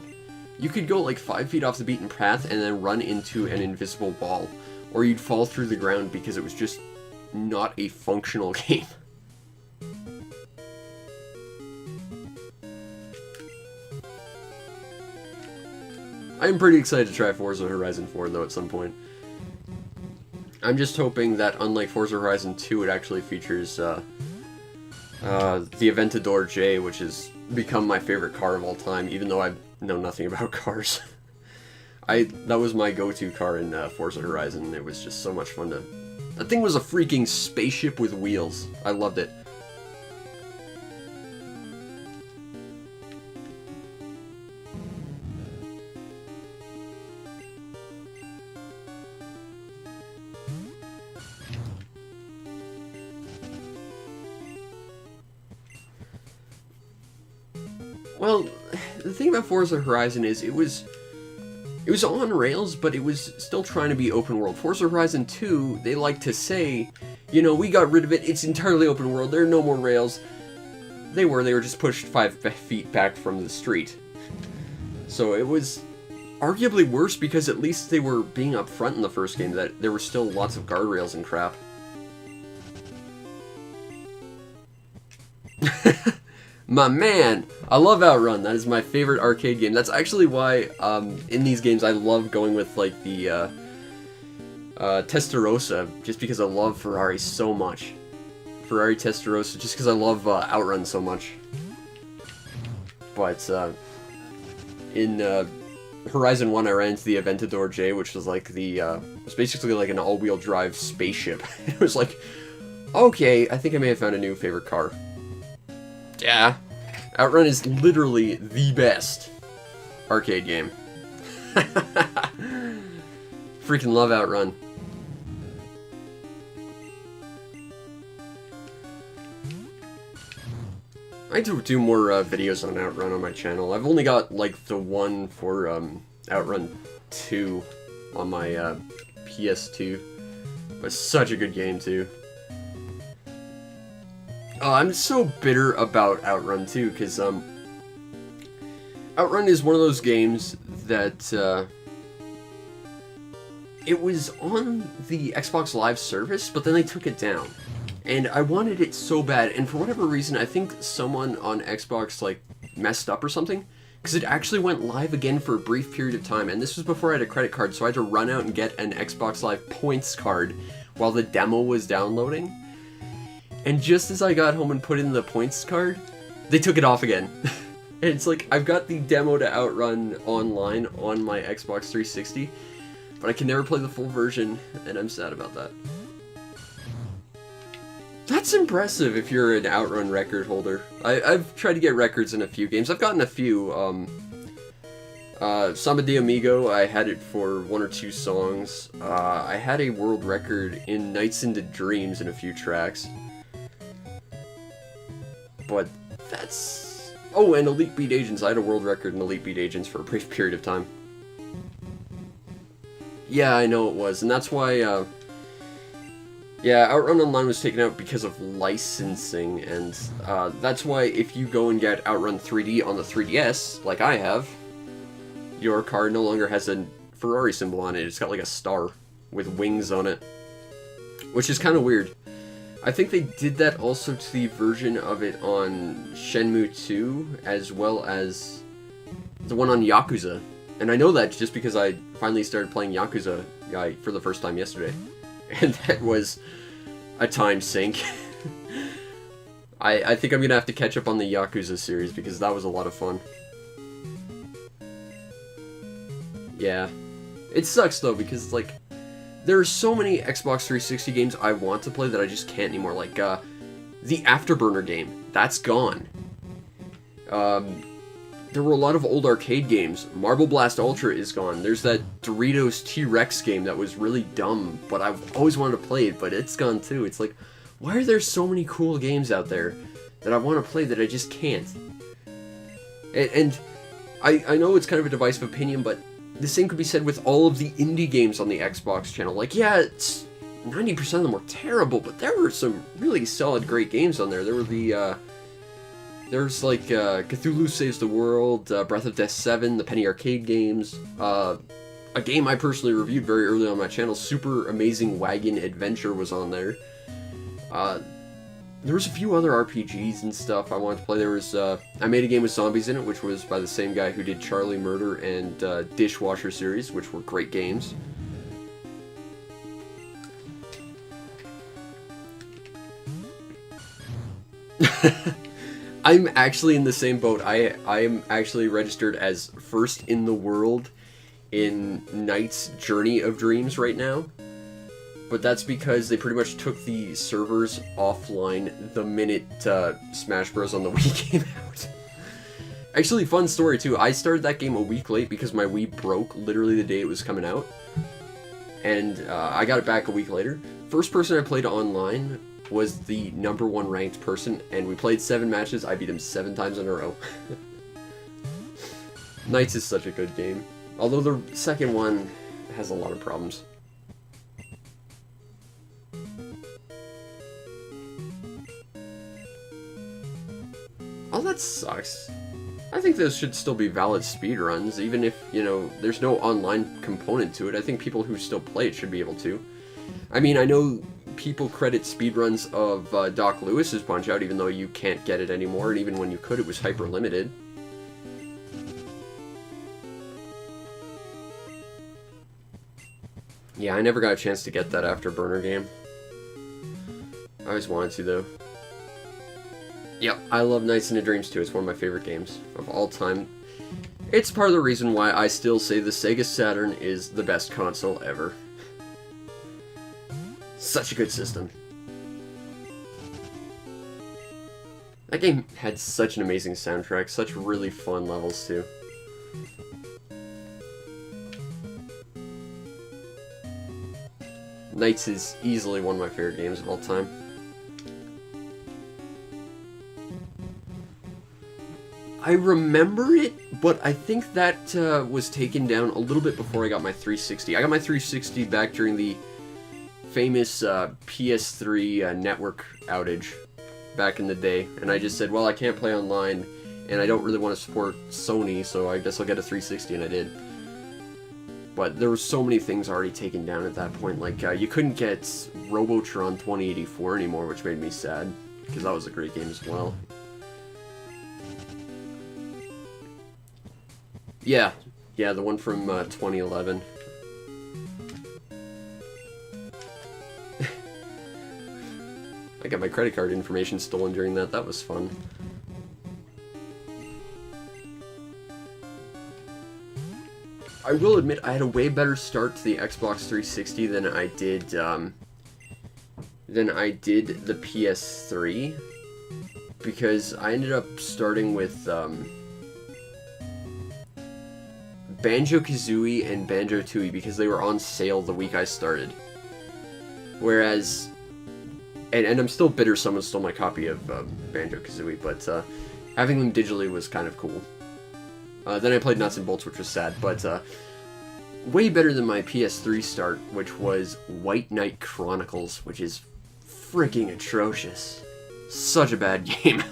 You could go like 5 feet off the beaten path and then run into an invisible wall, or you'd fall through the ground because it was just not a functional game. I'm pretty excited to try Forza Horizon 4 though at some point. I'm just hoping that unlike Forza Horizon 2, it actually features the Aventador J, which has become my favorite car of all time, even though I know nothing about cars. That was my go-to car in Forza Horizon. It was just so much fun to... That thing was a freaking spaceship with wheels. I loved it. Well, the thing about Forza Horizon is it was on rails, but it was still trying to be open world. Forza Horizon 2, they like to say, you know, we got rid of it, it's entirely open world, there are no more rails. They were just pushed 5 feet back from the street. So it was arguably worse because at least they were being upfront in the first game that there were still lots of guardrails and crap. My man! I love Outrun. That is my favorite arcade game. That's actually why, in these games, I love going with, like, the, Testarossa, just because I love Ferrari so much. Ferrari Testarossa, just because I love, Outrun so much. But, in, Horizon 1, I ran into the Aventador J, which was, like, was basically, like, an all-wheel drive spaceship. It was like, okay, I think I may have found a new favorite car. Yeah, Outrun is literally the best arcade game. Freaking love Outrun. I need to do more videos on Outrun on my channel. I've only got like the one for Outrun 2 on my PS2. But such a good game too. I'm so bitter about Outrun, too, because, Outrun is one of those games that, it was on the Xbox Live service, but then they took it down. And I wanted it so bad, and for whatever reason, I think someone on Xbox, like, messed up or something, because it actually went live again for a brief period of time, and this was before I had a credit card, so I had to run out and get an Xbox Live points card while the demo was downloading. And just as I got home and put in the points card, they took it off again. And it's like, I've got the demo to Outrun online on my Xbox 360, but I can never play the full version, and I'm sad about that. That's impressive if you're an Outrun record holder. I've tried to get records in a few games. I've gotten a few. Samba de Amigo, I had it for 1 or 2 songs. I had a world record in Nights into Dreams in a few tracks. But that's... Oh, and Elite Beat Agents. I had a world record in Elite Beat Agents for a brief period of time. Yeah, I know it was, and that's why, yeah, Outrun Online was taken out because of licensing, and that's why if you go and get Outrun 3D on the 3DS, like I have, your car no longer has a Ferrari symbol on it. It's got like a star with wings on it, which is kind of weird. I think they did that also to the version of it on Shenmue 2, as well as the one on Yakuza. And I know that just because I finally started playing Yakuza for the first time yesterday. And that was a time sink. I think I'm gonna have to catch up on the Yakuza series because that was a lot of fun. Yeah. It sucks though because, like, there are so many Xbox 360 games I want to play that I just can't anymore. Like, the Afterburner game. That's gone. There were a lot of old arcade games. Marble Blast Ultra is gone. There's that Doritos T-Rex game that was really dumb, but I've always wanted to play it, but it's gone too. It's like, why are there so many cool games out there that I want to play that I just can't? And I know it's kind of a divisive opinion, but the same could be said with all of the indie games on the Xbox channel. Like, yeah, it's 90% of them were terrible, but there were some really solid, great games on there. There were there's like Cthulhu Saves the World, Breath of Death 7, the Penny Arcade games, a game I personally reviewed very early on my channel, Super Amazing Wagon Adventure was on there. There was a few other RPGs and stuff I wanted to play. There was, I made a game with zombies in it, which was by the same guy who did Charlie Murder and Dishwasher series, which were great games. I'm actually in the same boat. I am actually registered as first in the world in Knight's Journey of Dreams right now. But that's because they pretty much took the servers offline the minute Smash Bros. On the Wii came out. Actually, fun story too. I started that game a week late because my Wii broke literally the day it was coming out. And I got it back a week later. First person I played online was the #1 ranked person, and we played 7 matches. I beat him 7 times in a row. Knights is such a good game. Although the second one has a lot of problems. Oh, that sucks. I think those should still be valid speedruns, even if, you know, there's no online component to it. I think people who still play it should be able to. I mean, I know people credit speedruns of Doc Lewis's Punch-Out, even though you can't get it anymore, and even when you could, it was hyper-limited. Yeah, I never got a chance to get that Afterburner game. I always wanted to, though. Yep, I love Nights into Dreams too. It's one of my favorite games of all time. It's part of the reason why I still say the Sega Saturn is the best console ever. Such a good system. That game had such an amazing soundtrack, such really fun levels too. Nights is easily one of my favorite games of all time. I remember it, but I think that was taken down a little bit before I got my 360. I got my 360 back during the famous PS3 network outage back in the day, and I just said, well, I can't play online, and I don't really want to support Sony, so I guess I'll get a 360, and I did. But there were so many things already taken down at that point, like you couldn't get Robotron 2084 anymore, which made me sad, because that was a great game as well. Yeah, the one from 2011. I got my credit card information stolen during that. That was fun. I will admit I had a way better start to the Xbox 360 than I did the PS3, because I ended up starting with Banjo-Kazooie and Banjo-Tooie because they were on sale the week I started. Whereas, and I'm still bitter someone stole my copy of Banjo-Kazooie, but having them digitally was kind of cool. Then I played Nuts and Bolts, which was sad, but way better than my PS3 start, which was White Knight Chronicles, which is freaking atrocious. Such a bad game.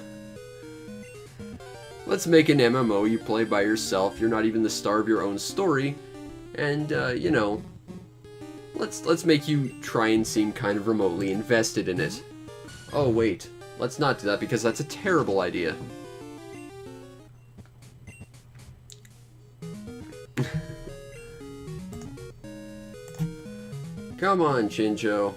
Let's make an MMO you play by yourself, you're not even the star of your own story, and, you know, let's make you try and seem kind of remotely invested in it. Oh wait, let's not do that because that's a terrible idea. Come on, Chinjo.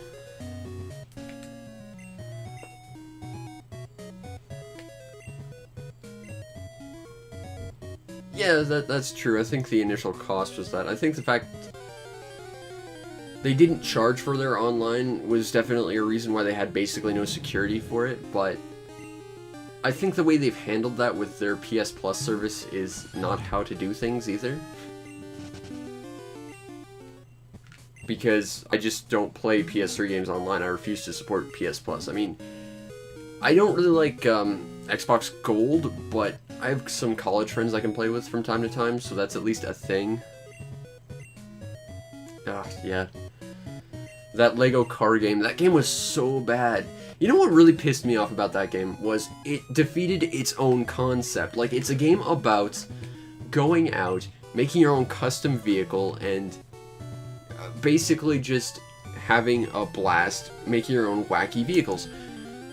Yeah, that's true. I think the initial cost was that. I think the fact they didn't charge for their online was definitely a reason why they had basically no security for it, but I think the way they've handled that with their PS Plus service is not how to do things either. Because I just don't play PS3 games online. I refuse to support PS Plus. I mean, I don't really like Xbox Gold, but I have some college friends I can play with from time to time, so that's at least a thing. yeah. That Lego car game, that game was so bad. You know what really pissed me off about that game was it defeated its own concept. Like, it's a game about going out, making your own custom vehicle, and basically just having a blast, making your own wacky vehicles.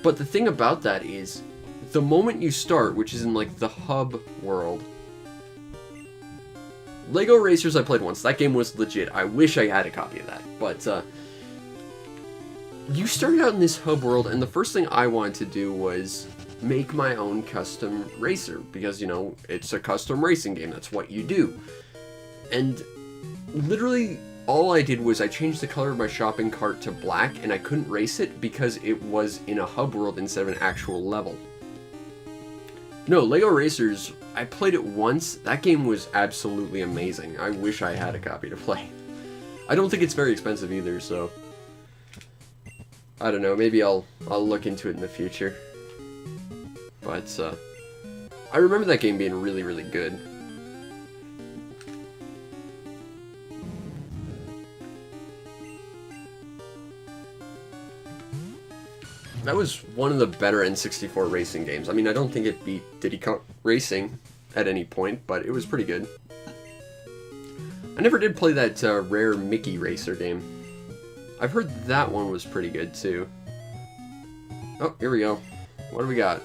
But the thing about that is, the moment you start, which is in, like, the hub world... Lego Racers I played once. That game was legit. I wish I had a copy of that. But, you started out in this hub world, and the first thing I wanted to do was make my own custom racer. Because, you know, it's a custom racing game. That's what you do. And literally, all I did was I changed the color of my shopping cart to black, and I couldn't race it because it was in a hub world instead of an actual level. No, Lego Racers, I played it once. That game was absolutely amazing. I wish I had a copy to play. I don't think it's very expensive either, so... I don't know, maybe I'll look into it in the future. But, I remember that game being really, really good. That was one of the better N64 racing games. I mean, I don't think it beat Diddy Kong Racing at any point, but it was pretty good. I never did play that rare Mickey Racer game. I've heard that one was pretty good, too. Oh, here we go. What do we got?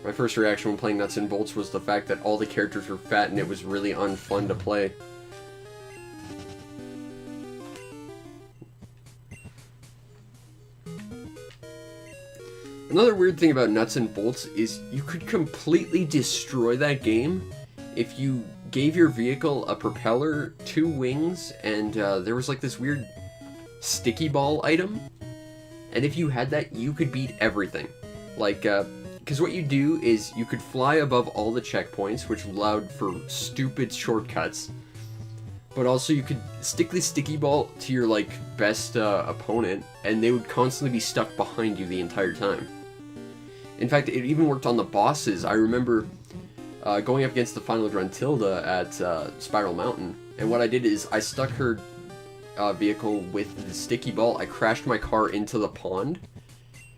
My first reaction when playing Nuts and Bolts was the fact that all the characters were fat and it was really unfun to play. Another weird thing about Nuts and Bolts is you could completely destroy that game if you gave your vehicle a propeller, 2 wings, and there was like this weird sticky ball item. And if you had that, you could beat everything. Like, because what you do is you could fly above all the checkpoints, which allowed for stupid shortcuts. But also you could stick the sticky ball to your, like, best opponent, and they would constantly be stuck behind you the entire time. In fact, it even worked on the bosses. I remember going up against the final Gruntilda at Spiral Mountain, and what I did is I stuck her vehicle with the sticky ball. I crashed my car into the pond,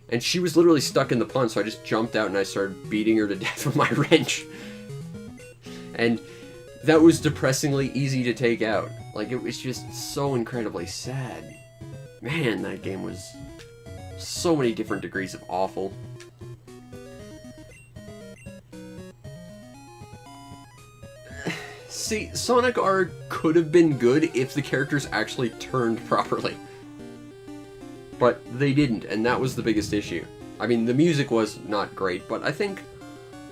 and she was literally stuck in the pond, so I just jumped out and I started beating her to death with my wrench. And that was depressingly easy to take out. Like, it was just so incredibly sad. Man, that game was so many different degrees of awful. See, Sonic R could have been good if the characters actually turned properly. But they didn't, and that was the biggest issue. I mean, the music was not great, but I think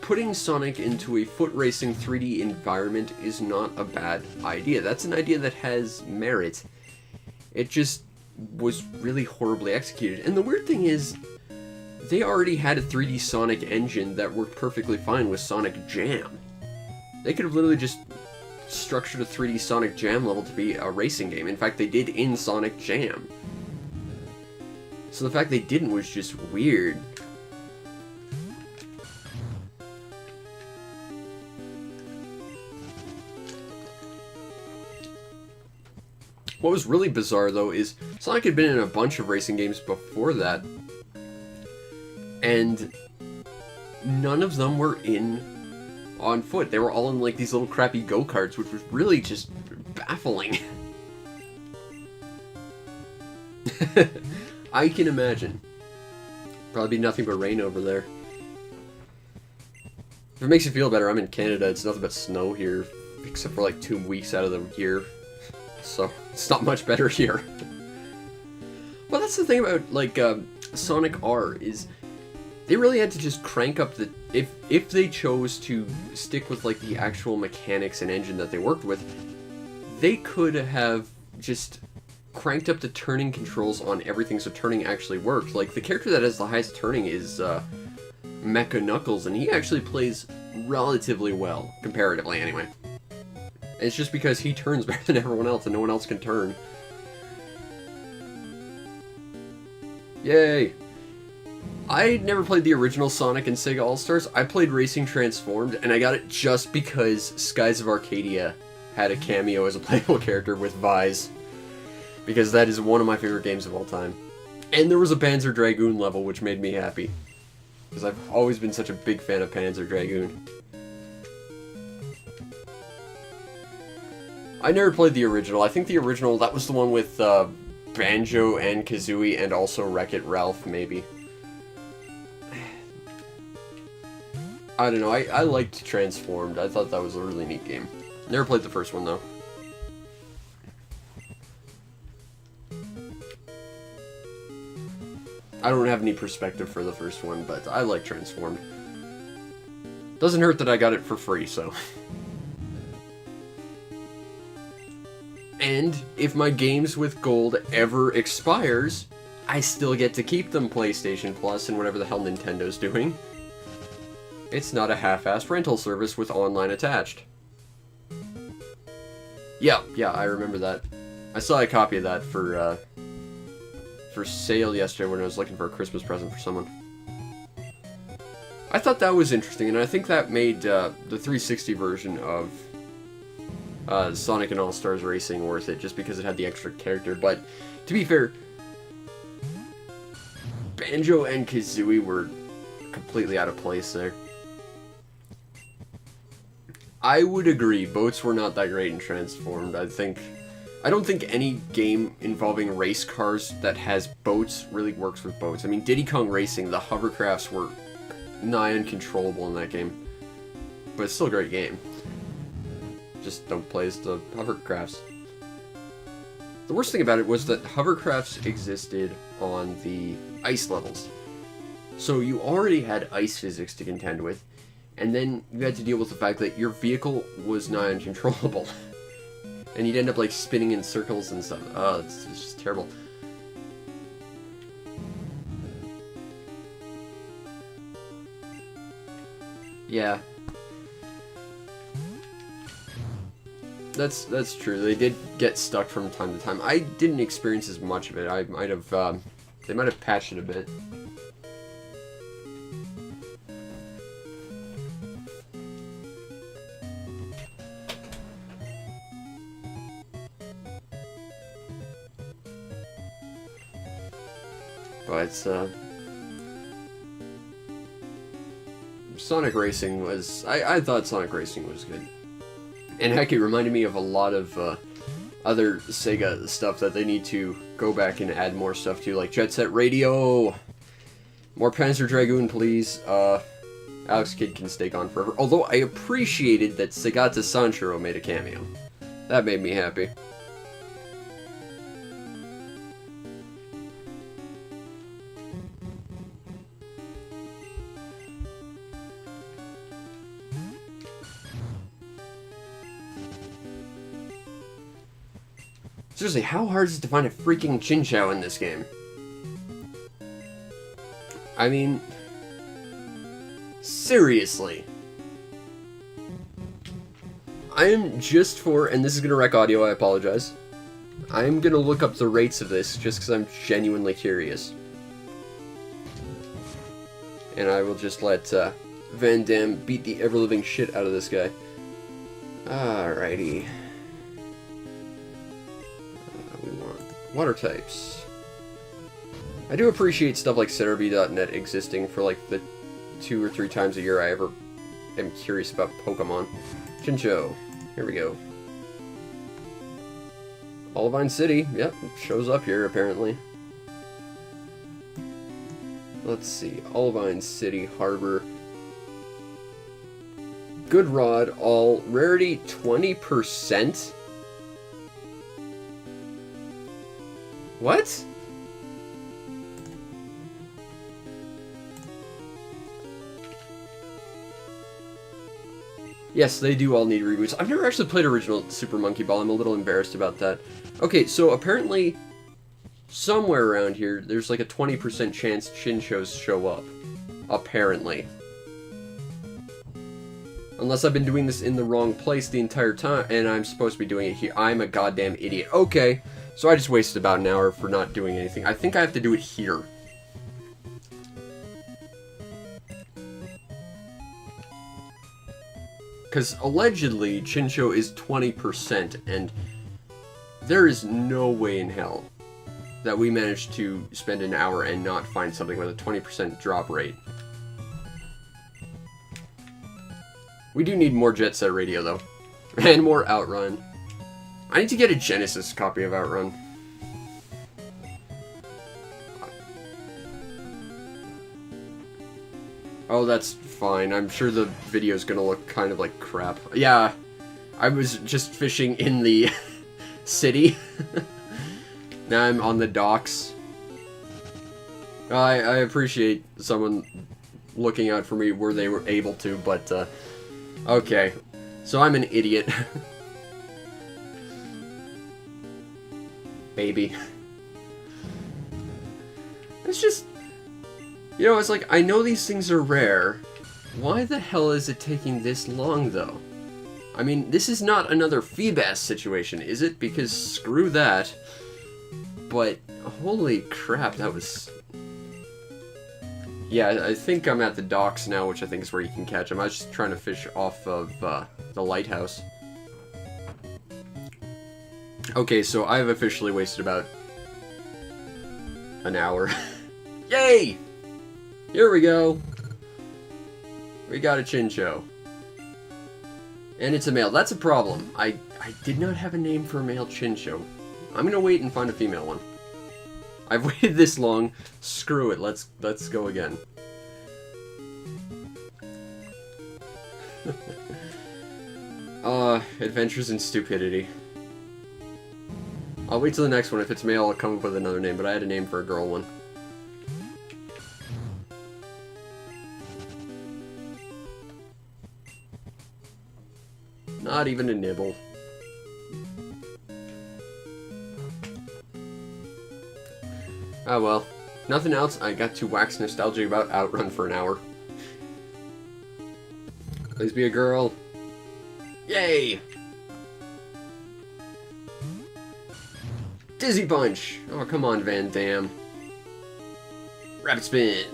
putting Sonic into a foot racing 3D environment is not a bad idea. That's an idea that has merit. It just was really horribly executed. And the weird thing is, they already had a 3D Sonic engine that worked perfectly fine with Sonic Jam. They could have literally just structured a 3D Sonic Jam level to be a racing game. In fact, they did in Sonic Jam. So the fact they didn't was just weird. What was really bizarre, though, is Sonic had been in a bunch of racing games before that, and none of them were on foot. They were all in, like, these little crappy go-karts, which was really just baffling. I can imagine. Probably be nothing but rain over there. If it makes you feel better, I'm in Canada. It's nothing but snow here, except for, like, 2 weeks out of the year. So, it's not much better here. Well, that's the thing about, like, Sonic R, is they really had to just crank up the... If they chose to stick with, like, the actual mechanics and engine that they worked with, they could have just cranked up the turning controls on everything so turning actually worked. Like, the character that has the highest turning is Mecha Knuckles, and he actually plays relatively well, comparatively anyway. And it's just because he turns better than everyone else and no one else can turn. Yay! I never played the original Sonic and Sega All-Stars. I played Racing Transformed, and I got it just because Skies of Arcadia had a cameo as a playable character with Vise. Because that is one of my favorite games of all time. And there was a Panzer Dragoon level, which made me happy. Because I've always been such a big fan of Panzer Dragoon. I never played the original. I think the original, that was the one with Banjo and Kazooie and also Wreck-It Ralph, maybe. I don't know, I liked Transformed. I thought that was a really neat game. Never played the first one, though. I don't have any perspective for the first one, but I like Transformed. Doesn't hurt that I got it for free, so... And if my games with gold ever expires, I still get to keep them PlayStation Plus and whatever the hell Nintendo's doing. It's not a half-assed rental service with online attached. Yeah, I remember that. I saw a copy of that for sale yesterday when I was looking for a Christmas present for someone. I thought that was interesting, and I think that made the 360 version of Sonic and All-Stars Racing worth it, just because it had the extra character. But, to be fair, Banjo and Kazooie were completely out of place there. I would agree, boats were not that great in Transformed. I don't think any game involving race cars that has boats really works with boats. I mean, Diddy Kong Racing, the hovercrafts were nigh uncontrollable in that game. But it's still a great game. Just don't play as the hovercrafts. The worst thing about it was that hovercrafts existed on the ice levels. So you already had ice physics to contend with, and then you had to deal with the fact that your vehicle was nigh uncontrollable. And you'd end up, like, spinning in circles and stuff. Oh, it's just terrible. Yeah. That's true. They did get stuck from time to time. I didn't experience as much of it. I might have, they might have patched it a bit. But, Sonic Racing was... I thought Sonic Racing was good. And heck, it reminded me of a lot of, other Sega stuff that they need to go back and add more stuff to, like Jet Set Radio! More Panzer Dragoon, please. Alex Kidd can stay gone forever. Although I appreciated that Segata Sanshiro made a cameo. That made me happy. Seriously, how hard is it to find a freaking Chinchou in this game? I mean... seriously. I am just for, and this is going to wreck audio, I apologize. I'm going to look up the rates of this just because I'm genuinely curious. And I will just let Van Damme beat the ever-living shit out of this guy. Alrighty. We want water types. I do appreciate stuff like Cerebi.net existing for like the 2 or 3 times a year I ever am curious about Pokemon. Chinchou. Here we go. Olivine City. Yep, it shows up here apparently. Let's see. Olivine City, Harbor. Good Rod, all. Rarity 20%? What? Yes, they do all need reboots. I've never actually played original Super Monkey Ball. I'm a little embarrassed about that. Okay, so apparently somewhere around here, there's like a 20% chance Chinchous show up. Apparently. Unless I've been doing this in the wrong place the entire time, and I'm supposed to be doing it here. I'm a goddamn idiot. Okay, so I just wasted about an hour for not doing anything. I think I have to do it here. Because allegedly, Chincho is 20%, and there is no way in hell that we managed to spend an hour and not find something with a 20% drop rate. We do need more Jet Set Radio, though. And more Outrun. I need to get a Genesis copy of Outrun. Oh, that's fine. I'm sure the video's gonna look kind of like crap. Yeah, I was just fishing in the city. Now I'm on the docks. I appreciate someone looking out for me where they were able to, but, okay. So I'm an idiot. Baby. It's just... You know, it's like, I know these things are rare. Why the hell is it taking this long, though? I mean, this is not another Feebas situation, is it? Because screw that. But, holy crap, that was... Yeah, I think I'm at the docks now, which I think is where you can catch them. I was just trying to fish off of the lighthouse. Okay, so I've officially wasted about an hour. Yay! Here we go. We got a Chincho. And it's a male. That's a problem. I did not have a name for a male Chincho. I'm gonna wait and find a female one. I've waited this long. Screw it. Let's go again. Adventures in Stupidity. I'll wait till the next one. If it's male, I'll come up with another name, but I had a name for a girl one. Not even a nibble. Oh well. Nothing else, I got to wax nostalgic about Outrun for an hour. Please be a girl. Yay! Dizzy Punch! Oh, come on, Van Damme. Rabbit Spin!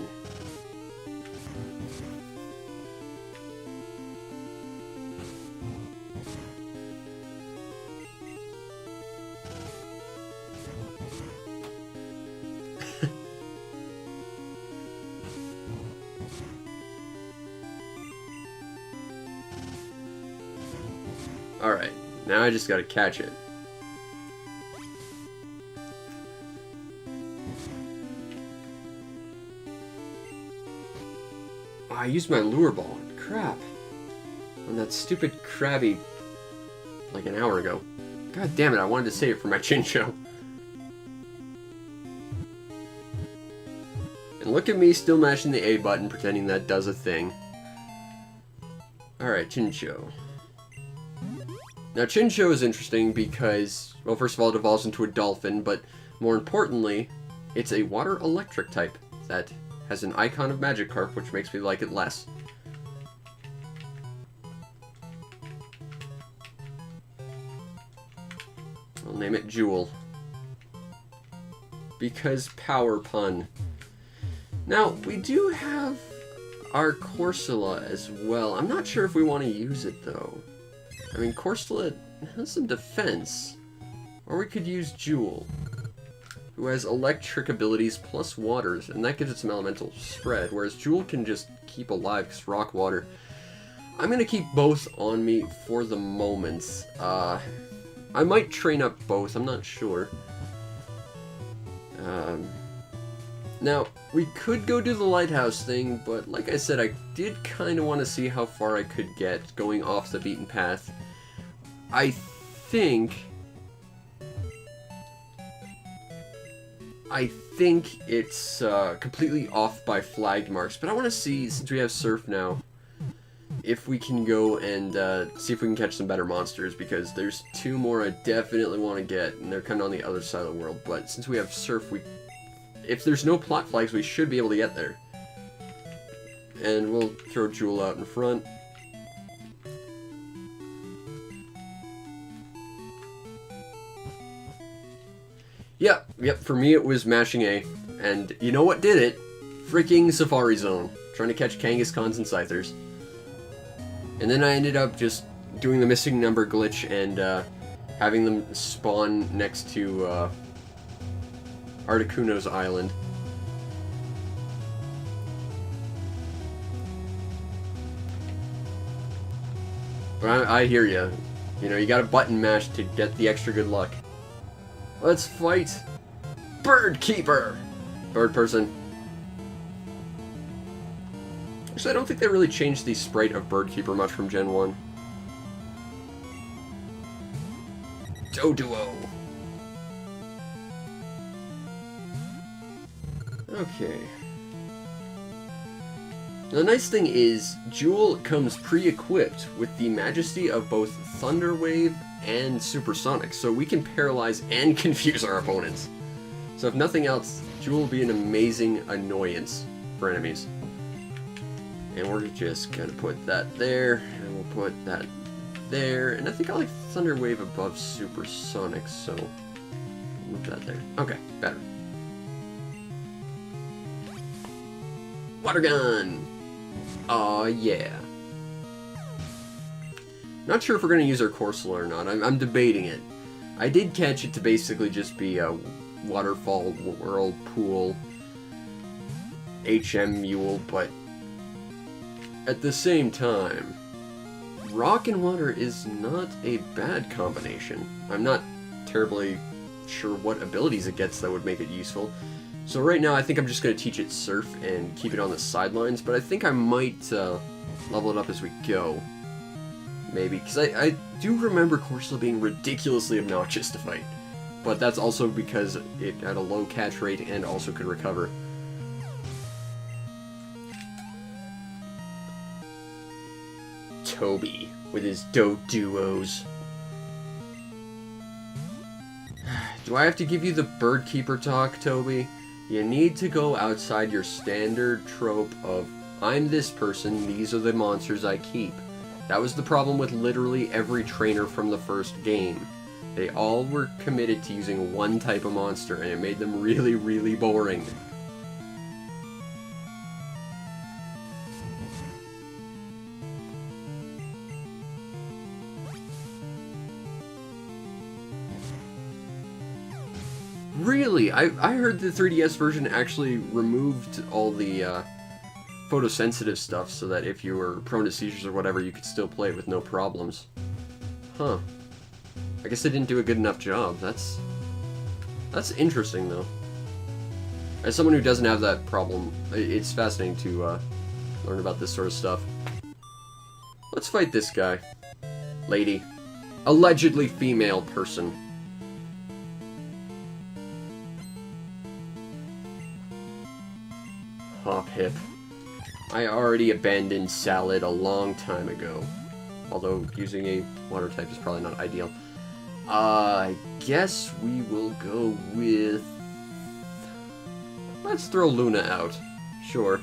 Alright, now I just gotta catch it. Oh, I used my lure ball. Crap. On that stupid Krabby like an hour ago. God damn it, I wanted to save it for my Chincho. And look at me still mashing the A button, pretending that does a thing. Alright, Chincho. Now, Chincho is interesting because, well, first of all, it evolves into a dolphin, but more importantly, it's a water electric type that has an icon of Magikarp, which makes me like it less. I'll name it Jewel. Because power pun. Now, we do have our Corsola as well. I'm not sure if we want to use it, though. I mean, Corsola has some defense. Or we could use Jewel, who has electric abilities plus waters, and that gives it some elemental spread, whereas Jewel can just keep alive because rock water. I'm going to keep both on me for the moment. I might train up both, I'm not sure. Now, we could go do the lighthouse thing, but like I said, I did kind of want to see how far I could get going off the beaten path. I think it's completely off by flagged marks, but I want to see, since we have Surf now, if we can go and see if we can catch some better monsters, because there's two more I definitely want to get, and they're kind of on the other side of the world, but since we have Surf, if there's no plot flags, we should be able to get there. And we'll throw Jewel out in front. Yep, for me it was mashing A. And you know what did it? Freaking Safari Zone. Trying to catch Kangaskhan's and Scythers. And then I ended up just doing the missing number glitch and having them spawn next to Articuno's island. But I hear you. You know, you gotta button mash to get the extra good luck. Let's fight Bird Keeper! Bird person. Actually, I don't think they really changed the sprite of Bird Keeper much from Gen 1. Doduo. Okay. The nice thing is, Jewel comes pre-equipped with the majesty of both Thunder Wave and Supersonic, so we can paralyze and confuse our opponents. So if nothing else, Jewel will be an amazing annoyance for enemies. And we're just gonna put that there, and we'll put that there, and I think I like Thunder Wave above Supersonic, so move that there. Okay, better. Water gun! Aw, yeah. Not sure if we're going to use our Corsola or not. I'm debating it. I did catch it to basically just be a waterfall, whirlpool, HM mule, but at the same time, rock and water is not a bad combination. I'm not terribly sure what abilities it gets that would make it useful. So right now I think I'm just going to teach it Surf and keep it on the sidelines, but I think I might level it up as we go. Maybe, because I do remember Corsola being ridiculously obnoxious to fight. But that's also because it had a low catch rate and also could recover. Toby, with his Doduos. Do I have to give you the Bird Keeper talk, Toby? You need to go outside your standard trope of, I'm this person, these are the monsters I keep. That was the problem with literally every trainer from the first game. They all were committed to using one type of monster, and it made them really, really boring. Really? I heard the 3DS version actually removed all the photosensitive stuff so that if you were prone to seizures or whatever, you could still play it with no problems. Huh. I guess they didn't do a good enough job. That's interesting, though. As someone who doesn't have that problem, it's fascinating to learn about this sort of stuff. Let's fight this guy. Lady. Allegedly female person. Hop hip. I already abandoned Salad a long time ago. Although using a water type is probably not ideal. I guess we will go with... Let's throw Luna out. Sure.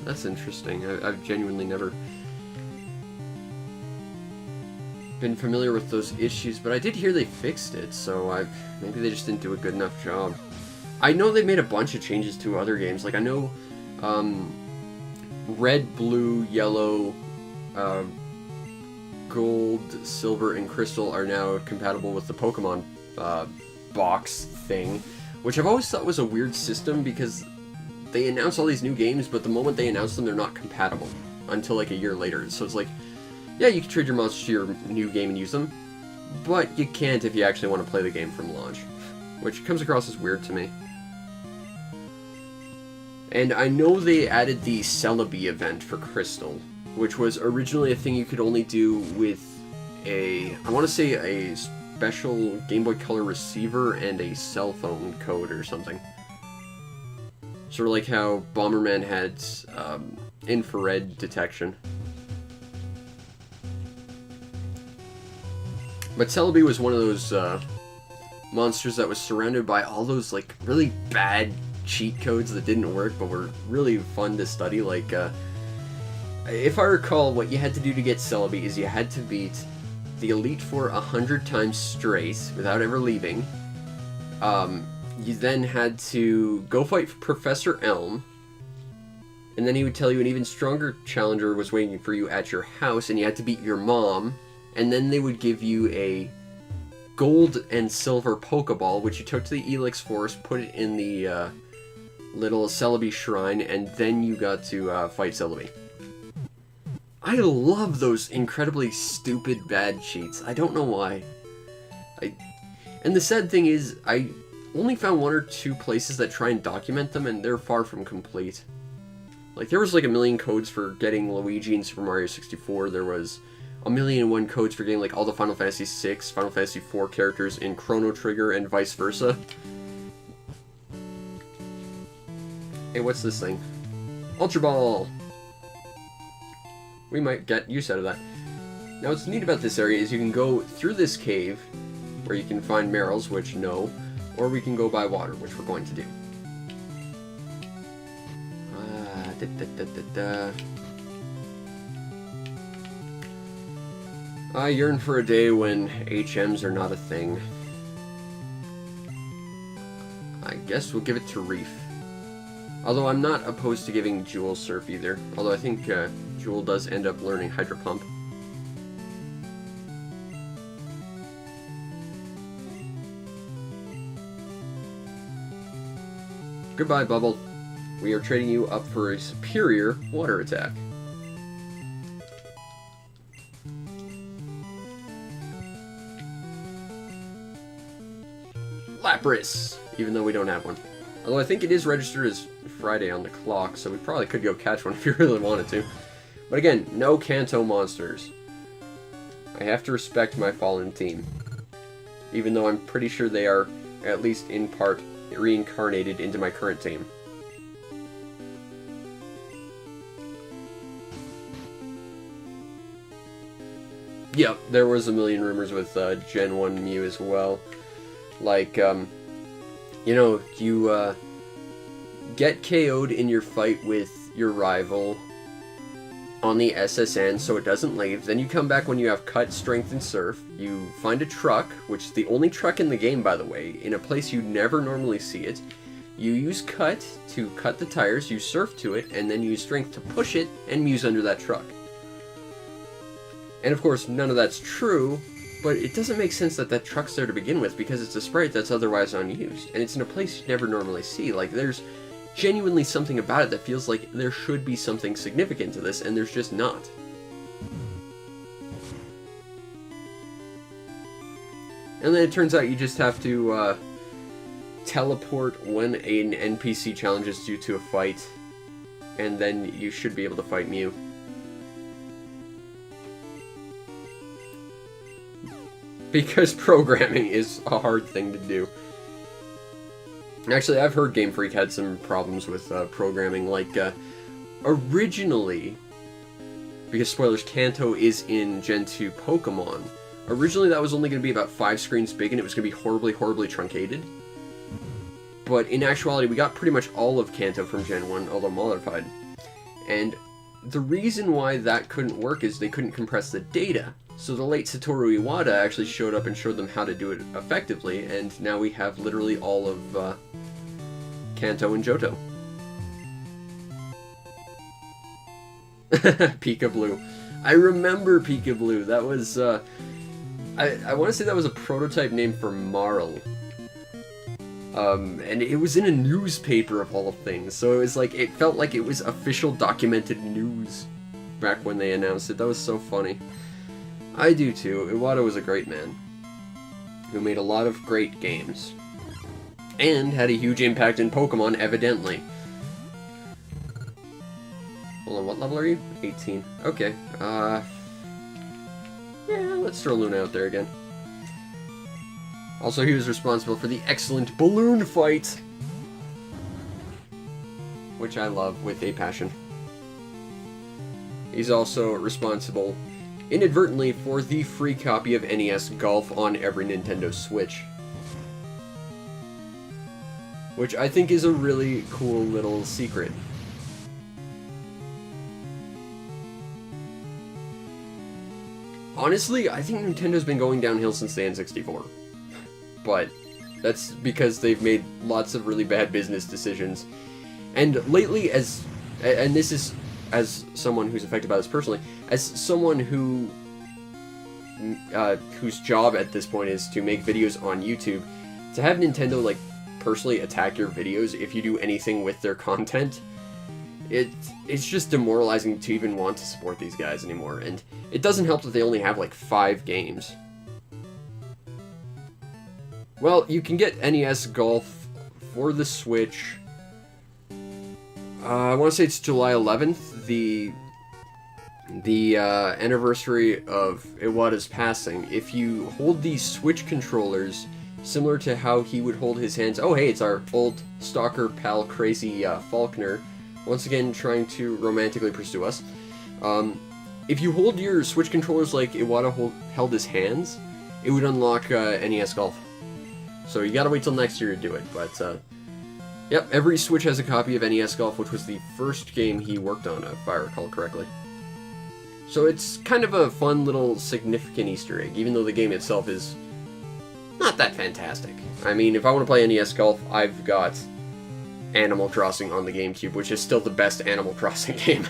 That's interesting. I've genuinely never been familiar with those issues, but I did hear they fixed it, so maybe they just didn't do a good enough job. I know they made a bunch of changes to other games. Like, I know Red, Blue, Yellow, Gold, Silver, and Crystal are now compatible with the Pokemon box thing, which I've always thought was a weird system because they announce all these new games, but the moment they announce them, they're not compatible until like a year later. So it's like, yeah, you can trade your monsters to your new game and use them, but you can't if you actually want to play the game from launch, which comes across as weird to me. And I know they added the Celebi event for Crystal, which was originally a thing you could only do with I want to say a special Game Boy Color receiver and a cell phone code or something. Sort of like how Bomberman had infrared detection. But Celebi was one of those monsters that was surrounded by all those like really bad cheat codes that didn't work but were really fun to study. Like, if I recall, what you had to do to get Celebi is you had to beat the Elite Four 100 times straight without ever leaving. you then had to go fight Professor Elm, and then he would tell you an even stronger challenger was waiting for you at your house, and you had to beat your mom, and then they would give you a gold and silver Pokeball, which you took to the Elix Forest, put it in the little Celebi Shrine, and then you got to fight Celebi. I love those incredibly stupid bad cheats. I don't know why. And the sad thing is, I only found 1 or 2 places that try and document them, and they're far from complete. Like, there was like a million codes for getting Luigi in Super Mario 64, there was a million and 1 codes for getting like all the Final Fantasy 6, Final Fantasy 4 characters in Chrono Trigger, and vice versa. Hey, what's this thing? Ultra Ball! We might get use out of that. Now, what's neat about this area is you can go through this cave, where you can find Merrills, which no, or we can go by water, which we're going to do. I yearn for a day when HMs are not a thing. I guess we'll give it to Reef. Although I'm not opposed to giving Jewel Surf either. Although I think Jewel does end up learning Hydro Pump. Goodbye, Bubble. We are trading you up for a superior water attack. Lapras! Even though we don't have one. Although I think it is registered as Friday on the clock, so we probably could go catch one if you really wanted to. But again, no Kanto monsters. I have to respect my fallen team. Even though I'm pretty sure they are, at least in part, reincarnated into my current team. Yep, there was a million rumors with Gen 1 Mew as well. Like, you know, you get KO'd in your fight with your rival on the SSN so it doesn't leave. Then you come back when you have Cut, Strength, and Surf. You find a truck, which is the only truck in the game, by the way, in a place you never normally see it. You use Cut to cut the tires, you Surf to it, and then use Strength to push it and Muse under that truck. And of course, none of that's true, but it doesn't make sense that that truck's there to begin with because it's a sprite that's otherwise unused. And it's in a place you never normally see. Like, there's genuinely something about it that feels like there should be something significant to this, and there's just not. And then it turns out you just have to teleport when an NPC challenges you to a fight, and then you should be able to fight Mew. Because programming is a hard thing to do. Actually, I've heard Game Freak had some problems with programming, like, originally, because spoilers, Kanto is in Gen 2 Pokemon, originally that was only going to be about 5 screens big, and it was going to be horribly, horribly truncated. But in actuality, we got pretty much all of Kanto from Gen 1, although modified. And the reason why that couldn't work is they couldn't compress the data. So the late Satoru Iwata actually showed up and showed them how to do it effectively, and now we have literally all of Kanto and Johto. Pika Blue. I remember Pika Blue. That was, I want to say that was a prototype name for Marl. And it was in a newspaper of all things, so it was like, it felt like it was official documented news back when they announced it. That was so funny. I do too. Iwata was a great man who made a lot of great games and had a huge impact in Pokemon, evidently. Hold on, what level are you? 18. Okay. Yeah, let's throw Luna out there again. Also, he was responsible for the excellent balloon fight, which I love with a passion. He's also responsible inadvertently for the free copy of NES Golf on every Nintendo Switch. Which I think is a really cool little secret. Honestly, I think Nintendo's been going downhill since the N64. But That's because they've made lots of really bad business decisions. And lately, and this is as someone who's affected by this personally, as someone who whose job at this point is to make videos on YouTube, to have Nintendo like personally attack your videos if you do anything with their content, it's just demoralizing to even want to support these guys anymore. And it doesn't help that they only have like 5 games. Well, you can get NES Golf for the Switch. I want to say it's July 11th, the anniversary of Iwata's passing. If you hold these Switch controllers, similar to how he would hold his hands... Oh, hey, it's our old stalker pal, Crazy Faulkner, once again trying to romantically pursue us. If you hold your Switch controllers like Iwata held his hands, it would unlock NES Golf. So you gotta wait till next year to do it, but... Yep, every Switch has a copy of NES Golf, which was the first game he worked on, if I recall correctly. So it's kind of a fun little significant Easter egg, even though the game itself is not that fantastic. I mean, if I want to play NES Golf, I've got Animal Crossing on the GameCube, which is still the best Animal Crossing game.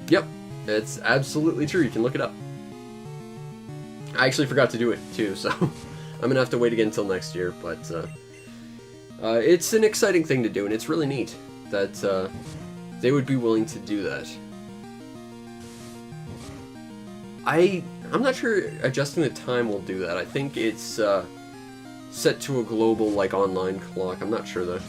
Yep, it's absolutely true, you can look it up. I actually forgot to do it, too, so I'm gonna have to wait again until next year, but it's an exciting thing to do, and it's really neat that they would be willing to do that. I'm not sure adjusting the time will do that. I think it's set to a global, like, online clock. I'm not sure, though.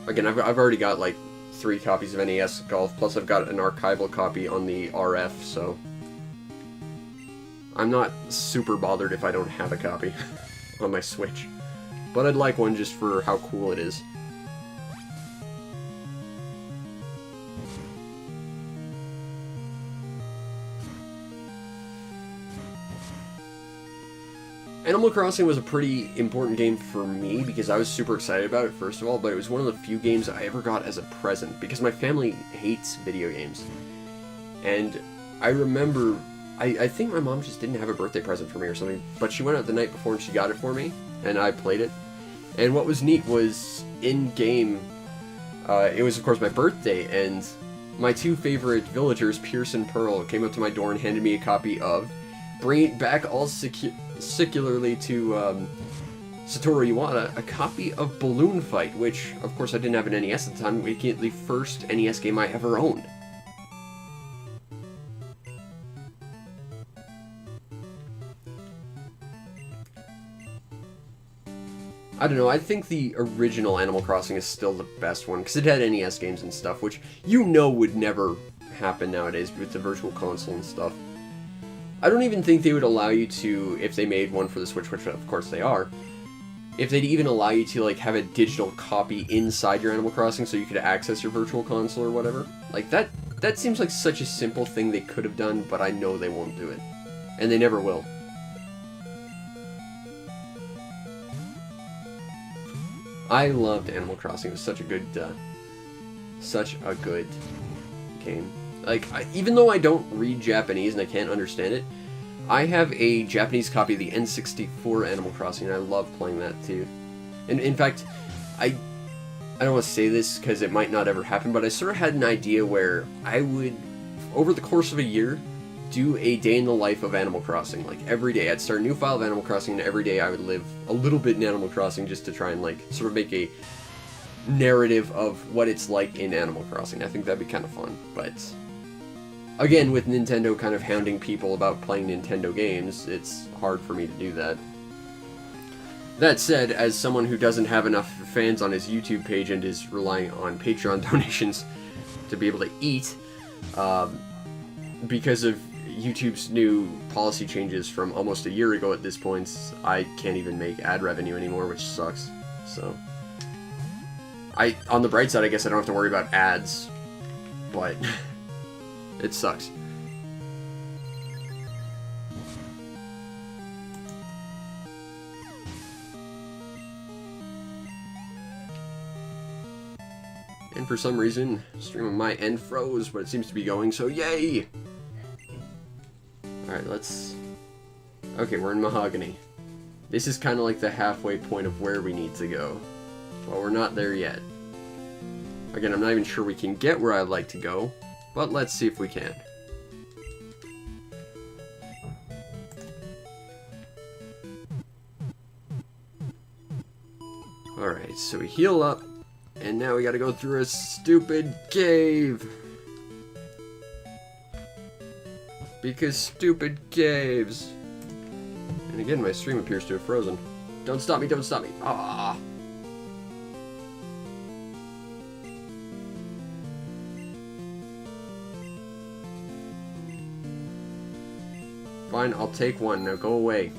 Again, I've already got, like, 3 copies of NES Golf, plus I've got an archival copy on the RF, so... I'm not super bothered if I don't have a copy on my Switch, but I'd like one just for how cool it is. Animal Crossing was a pretty important game for me because I was super excited about it, first of all, but it was one of the few games I ever got as a present because my family hates video games. And I remember... I think my mom just didn't have a birthday present for me or something, but she went out the night before and she got it for me, and I played it. And what was neat was, in-game, it was of course my birthday, and my 2 favorite villagers, Pierce and Pearl, came up to my door and handed me a copy of, bringing it back all secularly to Satoru Iwata, a copy of Balloon Fight, which of course I didn't have an NES at the time, making it the first NES game I ever owned. I don't know, I think the original Animal Crossing is still the best one, because it had NES games and stuff, which you know would never happen nowadays with the Virtual Console and stuff. I don't even think they would allow you to, if they made one for the Switch, which of course they are, if they'd even allow you to, like, have a digital copy inside your Animal Crossing so you could access your Virtual Console or whatever. Like, that seems like such a simple thing they could have done, but I know they won't do it. And they never will. I loved Animal Crossing. It was such a good game. Like, even though I don't read Japanese and I can't understand it, I have a Japanese copy of the N64 Animal Crossing, and I love playing that too. And in fact, I don't want to say this because it might not ever happen, but I sort of had an idea where I would, over the course of a year, do a day in the life of Animal Crossing. Like, every day I'd start a new file of Animal Crossing, and every day I would live a little bit in Animal Crossing just to try and, like, sort of make a narrative of what it's like in Animal Crossing. I think that'd be kind of fun, but again, with Nintendo kind of hounding people about playing Nintendo games, it's hard for me to do that. That said, as someone who doesn't have enough fans on his YouTube page and is relying on Patreon donations to be able to eat, because of YouTube's new policy changes from almost a year ago at this point, I can't even make ad revenue anymore, which sucks. So, on the bright side, I guess I don't have to worry about ads, but it sucks. And for some reason, stream on my end froze, but it seems to be going, so yay! let's... Okay, we're in Mahogany. This is kind of like the halfway point of where we need to go. Well, we're not there yet. Again, I'm not even sure we can get where I'd like to go, but let's see if we can. Alright, so we heal up, and now we gotta go through a stupid cave. Because stupid caves. And again, my stream appears to have frozen. Don't stop me, don't stop me. Ah. Fine, I'll take one. Now go away.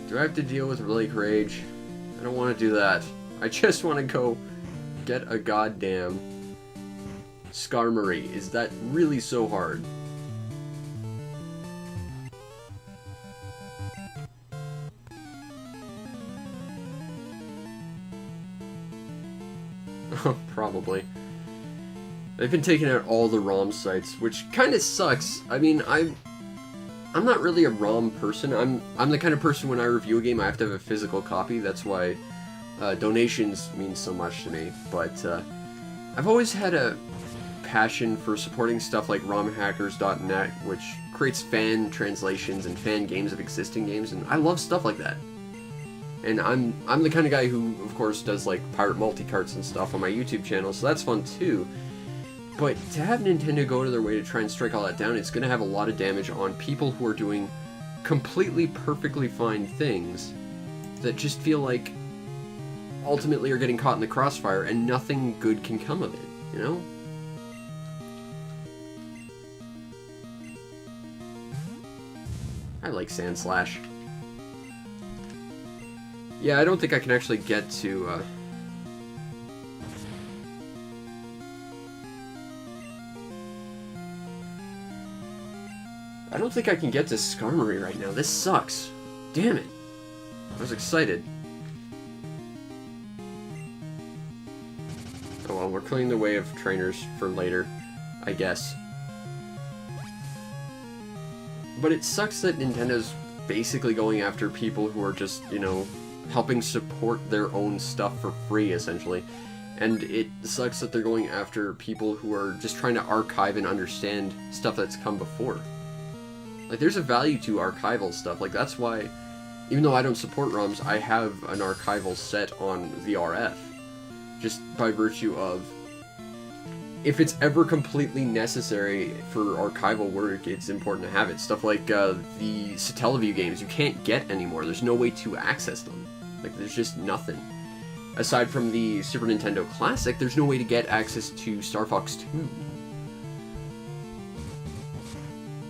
Do I have to deal with Lake Rage? I don't want to do that. I just want to go get a goddamn Skarmory. Is that really so hard? Probably. They've been taking out all the ROM sites, which kind of sucks. I mean, I'm not really a ROM person. I'm the kind of person when I review a game, I have to have a physical copy. That's why donations mean so much to me. But I've always had a passion for supporting stuff like romhackers.net, which creates fan translations and fan games of existing games, and I love stuff like that. And I'm the kind of guy who, of course, does like pirate multi-carts and stuff on my YouTube channel, so that's fun too. But to have Nintendo go to their way to try and strike all that down, it's going to have a lot of damage on people who are doing completely perfectly fine things that just feel like ultimately are getting caught in the crossfire and nothing good can come of it, you know? I like Sand Slash. Yeah, I don't think I can actually get to, I don't think I can get to Skarmory right now. This sucks. Damn it. I was excited. Oh well, we're clearing the way of trainers for later, I guess. But it sucks that Nintendo's basically going after people who are just, you know, helping support their own stuff for free, essentially. And it sucks that they're going after people who are just trying to archive and understand stuff that's come before. Like, there's a value to archival stuff. Like, that's why, even though I don't support ROMs, I have an archival set on VRF. Just by virtue of, if it's ever completely necessary for archival work, it's important to have it. Stuff like the Satellaview games, you can't get anymore. There's no way to access them. Like, there's just nothing. Aside from the Super Nintendo Classic, there's no way to get access to Star Fox 2.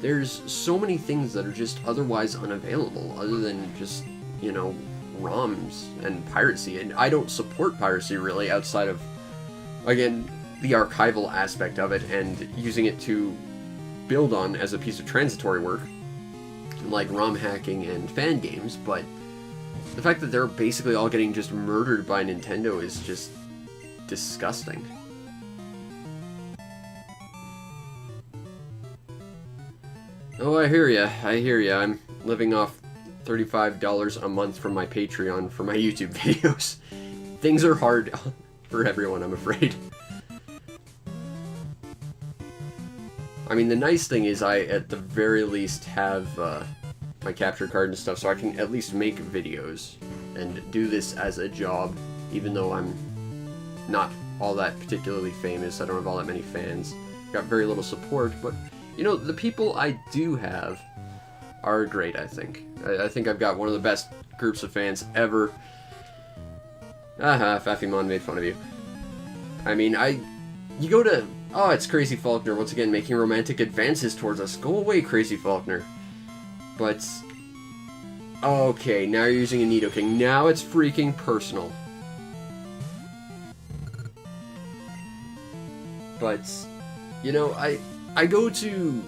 There's so many things that are just otherwise unavailable, other than just, you know, ROMs and piracy. And I don't support piracy, really, outside of, again, the archival aspect of it and using it to build on as a piece of transitory work, like ROM hacking and fan games, but the fact that they're basically all getting just murdered by Nintendo is just disgusting. Oh, I hear ya. I hear ya. I'm living off $35 a month from my Patreon for my YouTube videos. Things are hard for everyone, I'm afraid. I mean, the nice thing is I, at the very least, have my capture card and stuff, so I can at least make videos and do this as a job, even though I'm not all that particularly famous. I don't have all that many fans. Got very little support, but, you know, the people I do have are great, I think. I think I've got one of the best groups of fans ever. Aha, Fafimon made fun of you. I mean, you go to... Oh, it's Crazy Faulkner, once again, making romantic advances towards us. Go away, Crazy Faulkner. But... Okay, now you're using a Nidoking. Now it's freaking personal. But, you know, I go to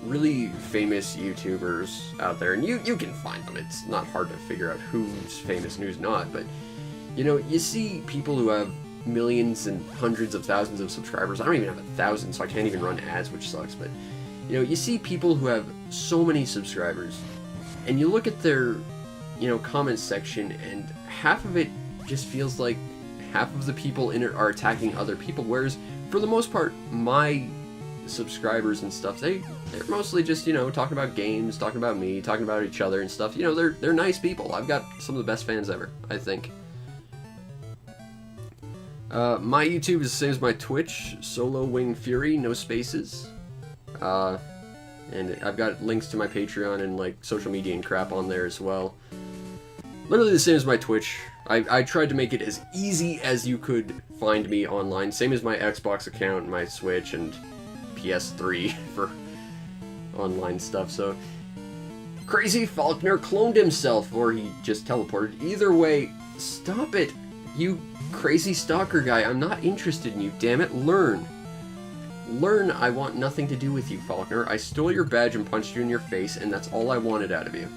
really famous YouTubers out there, and you can find them. It's not hard to figure out who's famous and who's not, but, you know, you see people who have millions and hundreds of thousands of subscribers. I don't even have 1,000, so I can't even run ads, which sucks, but, you know, you see people who have so many subscribers, and you look at their, you know, comment section, and half of it just feels like half of the people in it are attacking other people, whereas, for the most part, my subscribers and stuff, they're mostly just, you know, talking about games, talking about me, talking about each other and stuff. You know, they're nice people. I've got some of the best fans ever, I think. My YouTube is the same as my Twitch, Solo Wing Fury, no spaces. And I've got links to my Patreon and, like, social media and crap on there as well. Literally the same as my Twitch. I tried to make it as easy as you could find me online. Same as my Xbox account, my Switch, and PS3 for online stuff. So, Crazy Faulkner cloned himself, or he just teleported. Either way, stop it, you crazy stalker guy. I'm not interested in you, damn it. Learn. Learn I want nothing to do with you, Faulkner. I stole your badge and punched you in your face, and that's all I wanted out of you.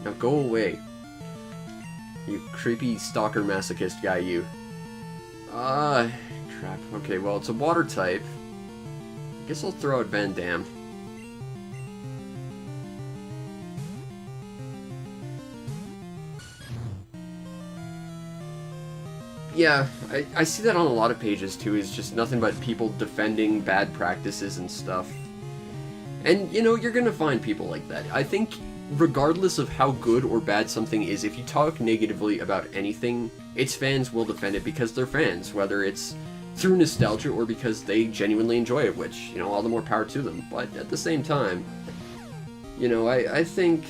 Now go away. You creepy stalker masochist guy, you. Crap. Okay, well, it's a water type. I guess I'll throw out Van Damme. Yeah, I see that on a lot of pages too, is just nothing but people defending bad practices and stuff. And, you know, you're gonna find people like that. I think, regardless of how good or bad something is, if you talk negatively about anything, its fans will defend it because they're fans, whether it's through nostalgia or because they genuinely enjoy it, which, you know, all the more power to them. But at the same time, you know, I think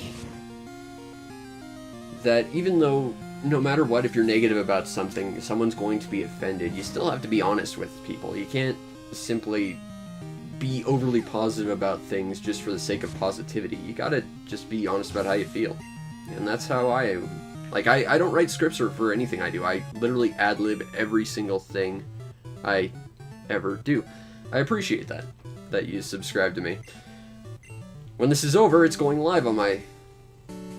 that even though, no matter what, if you're negative about something, someone's going to be offended, you still have to be honest with people. You can't simply be overly positive about things just for the sake of positivity. You gotta just be honest about how you feel. And that's how I am. Like, I don't write scripts for anything I do. I literally ad-lib every single thing I ever do. I appreciate that you subscribe to me. When this is over, it's going live on my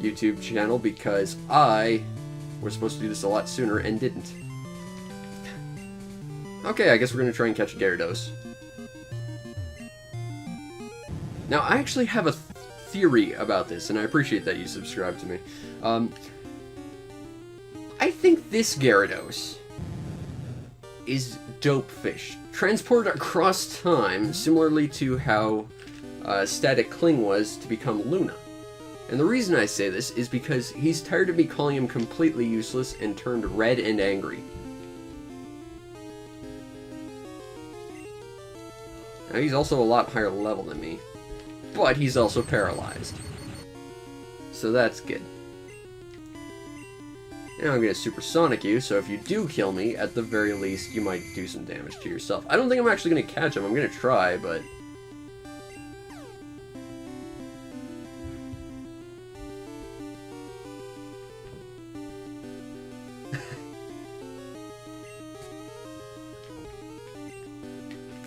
YouTube channel because I was supposed to do this a lot sooner and didn't. Okay, I guess we're gonna try and catch a Gyarados. Now, I actually have a theory about this, and I appreciate that you subscribe to me. I think this Gyarados is dope fish. Transported across time, similarly to how Static Cling was to become Luna. And the reason I say this is because he's tired of me calling him completely useless and turned red and angry. Now, he's also a lot higher level than me, but he's also paralyzed. So that's good. Now I'm going to supersonic you, so if you do kill me, at the very least, you might do some damage to yourself. I don't think I'm actually going to catch him. I'm going to try, but...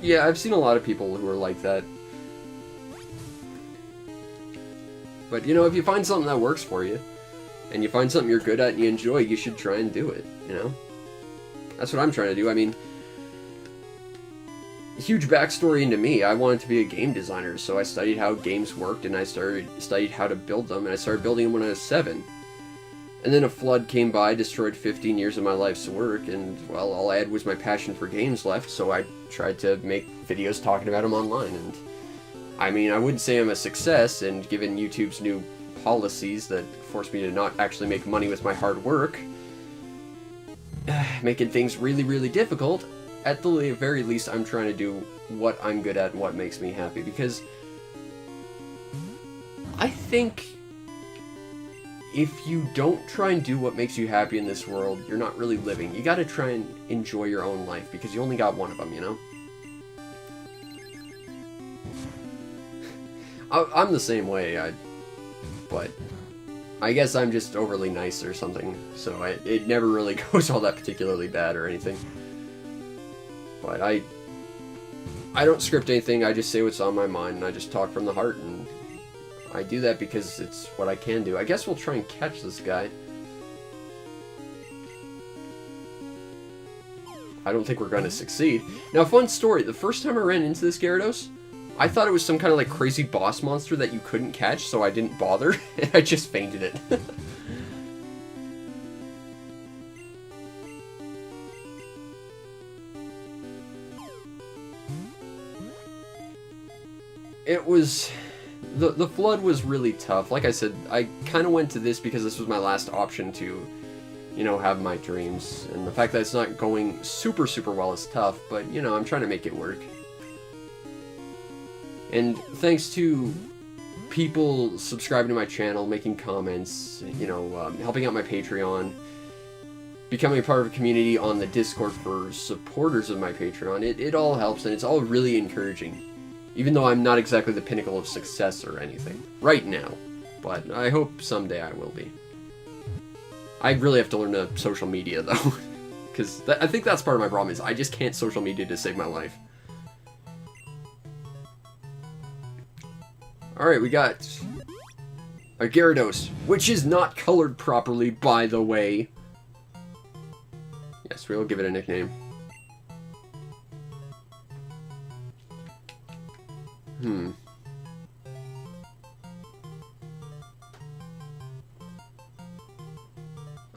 yeah, I've seen a lot of people who are like that. But, you know, if you find something that works for you, and you find something you're good at and you enjoy, you should try and do it, you know? That's what I'm trying to do. I mean, huge backstory into me. I wanted to be a game designer, so I studied how games worked, and I studied how to build them, and I started building them when I was 7. And then a flood came by, destroyed 15 years of my life's work, and, well, all I had was my passion for games left, so I tried to make videos talking about them online, and... I mean, I wouldn't say I'm a success, and given YouTube's new policies that force me to not actually make money with my hard work, making things really, really difficult, at the very least I'm trying to do what I'm good at and what makes me happy, because I think if you don't try and do what makes you happy in this world, you're not really living. You gotta try and enjoy your own life, because you only got one of them, you know? I'm the same way, but I guess I'm just overly nice or something, so it never really goes all that particularly bad or anything. But I don't script anything, I just say what's on my mind, and I just talk from the heart, and I do that because it's what I can do. I guess we'll try and catch this guy. I don't think we're going to succeed. Now, fun story, the first time I ran into this Gyarados, I thought it was some kind of like crazy boss monster that you couldn't catch, so I didn't bother, and I just fainted it. It was... The flood was really tough. Like I said, I kind of went to this because this was my last option to, you know, have my dreams. And the fact that it's not going super, super well is tough, but, you know, I'm trying to make it work. And thanks to people subscribing to my channel, making comments, you know, helping out my Patreon, becoming a part of a community on the Discord for supporters of my Patreon, it all helps, and it's all really encouraging. Even though I'm not exactly the pinnacle of success or anything right now, but I hope someday I will be. I really have to learn the social media though, because I think that's part of my problem is I just can't social media to save my life. Alright, we got a Gyarados, which is not colored properly, by the way. Yes, we'll give it a nickname.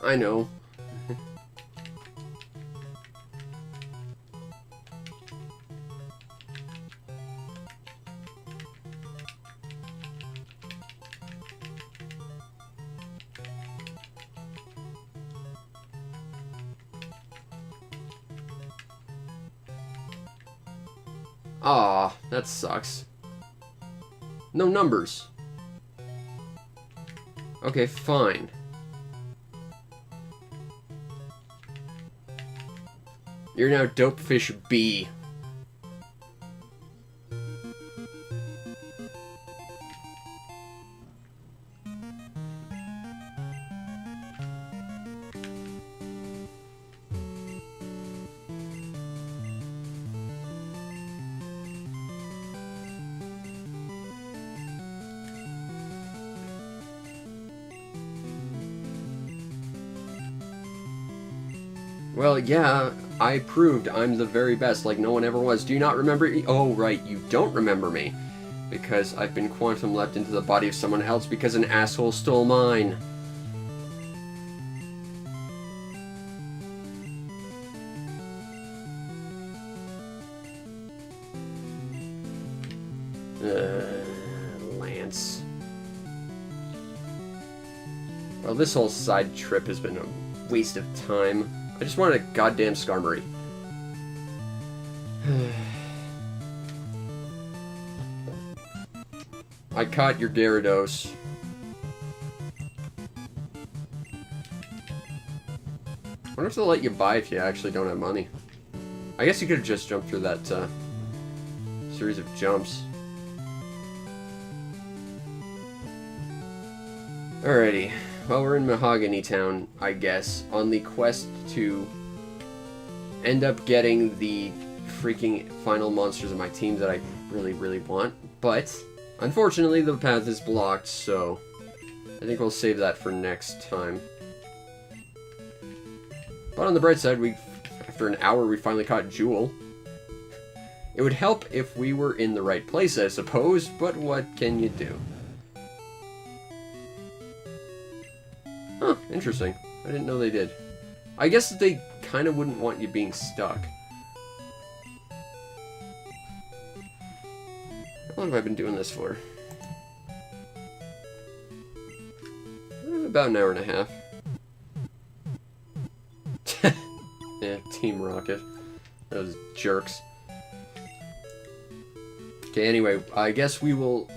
I know. Aw, that sucks. No numbers. Okay, fine. You're now Dopefish B. Well, yeah, I proved I'm the very best, like no one ever was. Do you not remember me? Oh, right, you don't remember me. Because I've been quantum leapt into the body of someone else because an asshole stole mine. Lance. Well, this whole side trip has been a waste of time. I just wanted a goddamn Skarmory. I caught your Gyarados. I wonder if they'll let you buy if you actually don't have money. I guess you could have just jumped through that series of jumps. Alrighty. Well, we're in Mahogany Town, I guess, on the quest to end up getting the freaking final monsters of my team that I really, really want. But, unfortunately, the path is blocked, so I think we'll save that for next time. But on the bright side, after an hour, we finally caught Jewel. It would help if we were in the right place, I suppose, but what can you do? Huh, interesting. I didn't know they did. I guess they kind of wouldn't want you being stuck. How long have I been doing this for? About an hour and a half. Yeah, Team Rocket. Those jerks. Okay, anyway, I guess we will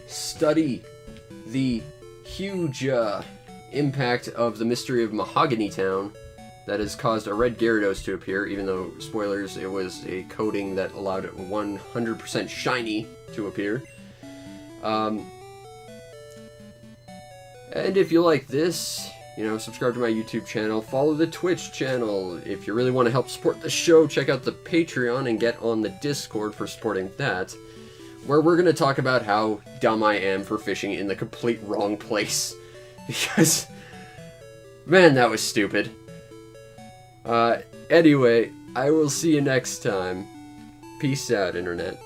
study the huge, impact of the mystery of Mahogany Town that has caused a red Gyarados to appear, even though, spoilers, it was a coating that allowed it 100% shiny to appear. And if you like this, You know, subscribe to my YouTube channel, follow the Twitch channel. If you really want to help support the show, check out the Patreon and get on the Discord for supporting that, where we're going to talk about how dumb I am for fishing in the complete wrong place. Because, man, that was stupid. Anyway, I will see you next time. Peace out, Internet.